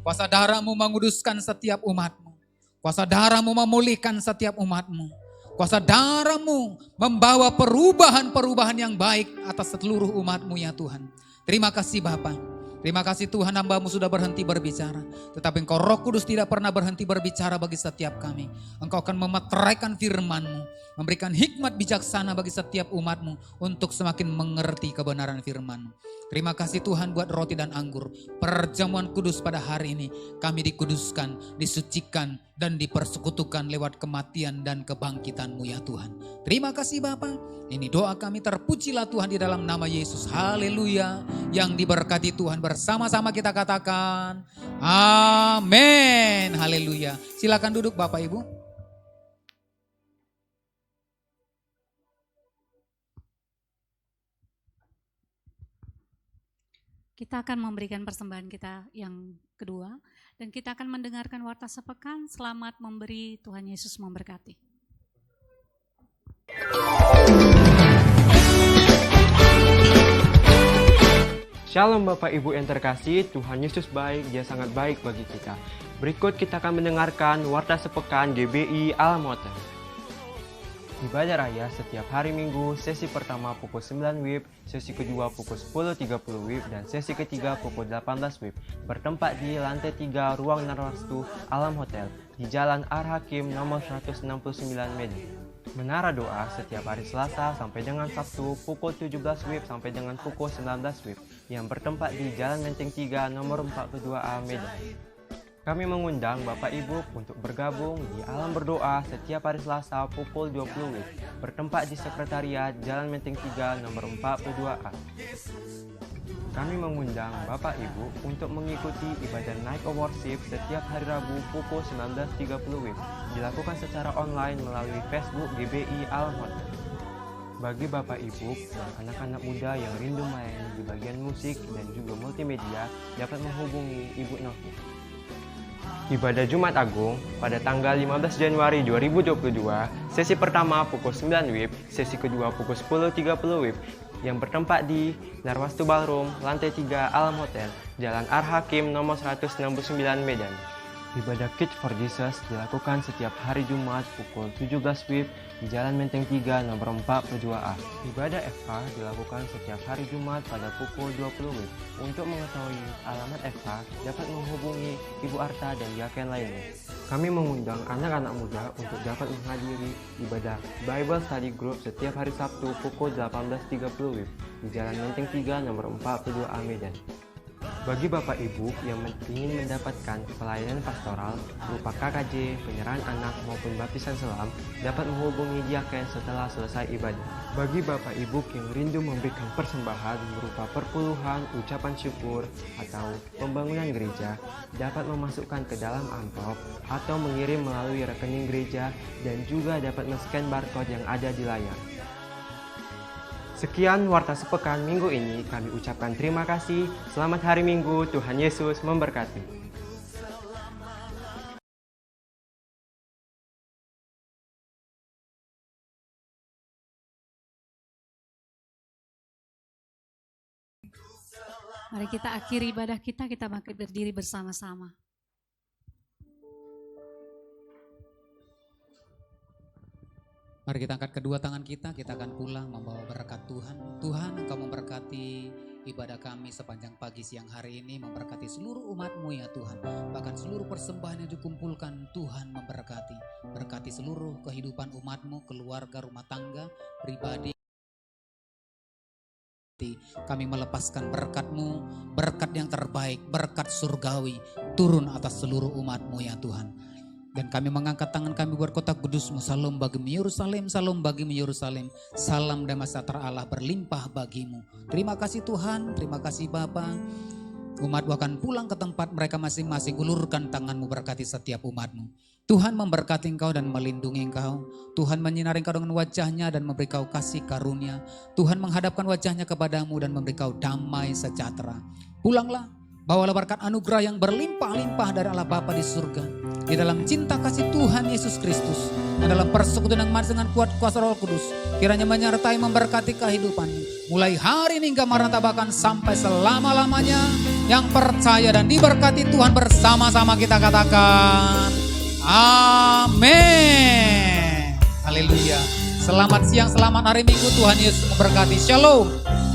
Kuasa darah-Mu menguduskan setiap umat-Mu. Kuasa darah-Mu memulihkan setiap umat-Mu. Kuasa darah-Mu membawa perubahan-perubahan yang baik atas seluruh umat-Mu ya Tuhan. Terima kasih Bapa. Terima kasih Tuhan, hamba-Mu sudah berhenti berbicara. Tetapi Engkau Roh Kudus tidak pernah berhenti berbicara bagi setiap kami. Engkau akan memeteraikan firman-Mu, memberikan hikmat bijaksana bagi setiap umat-Mu untuk semakin mengerti kebenaran firman-Mu. Terima kasih Tuhan buat roti dan anggur. Perjamuan kudus pada hari ini kami dikuduskan, disucikan, dan dipersekutukan lewat kematian dan kebangkitan-Mu ya Tuhan. Terima kasih Bapa. Ini doa kami, terpujilah Tuhan di dalam nama Yesus. Haleluya. Yang diberkati Tuhan bersama-sama kita katakan amin. Haleluya. Silakan duduk Bapak Ibu. Kita akan memberikan persembahan kita yang kedua dan kita akan mendengarkan warta sepekan. Selamat memberi, Tuhan Yesus memberkati. Shalom Bapak Ibu yang terkasih, Tuhan Yesus baik, Dia sangat baik bagi kita. Berikut kita akan mendengarkan warta sepekan GBI Alam Hotel. Ibadah raya setiap hari Minggu, sesi pertama pukul 9 WIB, sesi kedua pukul 10.30 WIB, dan sesi ketiga pukul 18 WIB. Bertempat di lantai 3 Ruang Narwastu Alam Hotel, di Jalan Ar-Hakim nomor 169 Medan. Menara doa setiap hari Selasa sampai dengan Sabtu pukul 17 WIB sampai dengan pukul 19 WIB, yang bertempat di Jalan Menteng 3 nomor 42A Medan. Kami mengundang Bapak Ibu untuk bergabung di Alam Berdoa setiap hari Selasa pukul 20 WIB, bertempat di Sekretariat Jalan Menteng 3 nomor 42A. Kami mengundang Bapak Ibu untuk mengikuti ibadah Night of Worship setiap hari Rabu pukul 19.30 WIB, dilakukan secara online melalui Facebook GBI Alam Hotel. Bagi Bapak Ibu dan anak-anak muda yang rindu melayani di bagian musik dan juga multimedia, dapat menghubungi Ibu Novi. Ibadah Jumat Agung pada tanggal 15 Januari 2022, sesi pertama pukul 9 WIB, sesi kedua pukul 10.30 WIB, yang bertempat di Narwastu Ballroom, lantai 3 Alam Hotel, Jalan Ar-Hakim nomor 169 Medan. Ibadah Kids for Jesus dilakukan setiap hari Jumat pukul 17 WIB di Jalan Menteng 3 nomor 42A. Ibadah FK dilakukan setiap hari Jumat pada pukul 20 WIB. Untuk mengetahui alamat FK, dapat menghubungi Ibu Arta dan yakin lainnya. Kami mengundang anak-anak muda untuk dapat menghadiri ibadah Bible Study Group setiap hari Sabtu pukul 18.30 WIB di Jalan Menteng 3 nomor 42A Medan. Bagi Bapak Ibu yang ingin mendapatkan pelayanan pastoral berupa KKJ, penyerahan anak maupun baptisan selam, dapat menghubungi Diaken setelah selesai ibadah. Bagi Bapak Ibu yang rindu memberikan persembahan berupa perpuluhan, ucapan syukur, atau pembangunan gereja, dapat memasukkan ke dalam amplop atau mengirim melalui rekening gereja dan juga dapat men-scan barcode yang ada di layar. Sekian Warta Sepekan minggu ini, kami ucapkan terima kasih. Selamat hari Minggu, Tuhan Yesus memberkati. Mari kita akhiri ibadah kita berdiri bersama-sama. Mari kita angkat kedua tangan kita akan pulang membawa berkat Tuhan. Tuhan, Engkau memberkati ibadah kami sepanjang pagi siang hari ini, memberkati seluruh umat-Mu ya Tuhan. Bahkan seluruh persembahan yang dikumpulkan, Tuhan memberkati. Berkati seluruh kehidupan umat-Mu, keluarga, rumah tangga, pribadi. Kami melepaskan berkat-Mu, berkat yang terbaik, berkat surgawi, turun atas seluruh umat-Mu ya Tuhan. Dan kami mengangkat tangan kami buat kota kudus-Mu. Salam bagimu Yerusalem, salam bagimu Yerusalem. Salam damai sejahtera Allah berlimpah bagimu. Terima kasih Tuhan, terima kasih Bapa. Umat-Mu akan pulang ke tempat mereka masing-masing. Ulurkan tangan-Mu berkati setiap umat-Mu. Tuhan memberkati engkau dan melindungi engkau. Tuhan menyinari engkau dengan wajahnya dan memberi kau kasih karunia. Tuhan menghadapkan wajahnya kepadamu dan memberi kau damai sejahtera. Pulanglah, bawalah berkat anugerah yang berlimpah-limpah dari Allah Bapa di surga. Di dalam cinta kasih Tuhan Yesus Kristus dan dalam persekutuan yang manis dengan kuat kuasa Roh Kudus, kiranya menyertai memberkati kehidupanmu mulai hari ini hingga maranatha bahkan sampai selama-lamanya. Yang percaya dan diberkati Tuhan bersama-sama kita katakan amin. Haleluya. Selamat siang, selamat hari Minggu. Tuhan Yesus memberkati. Shalom.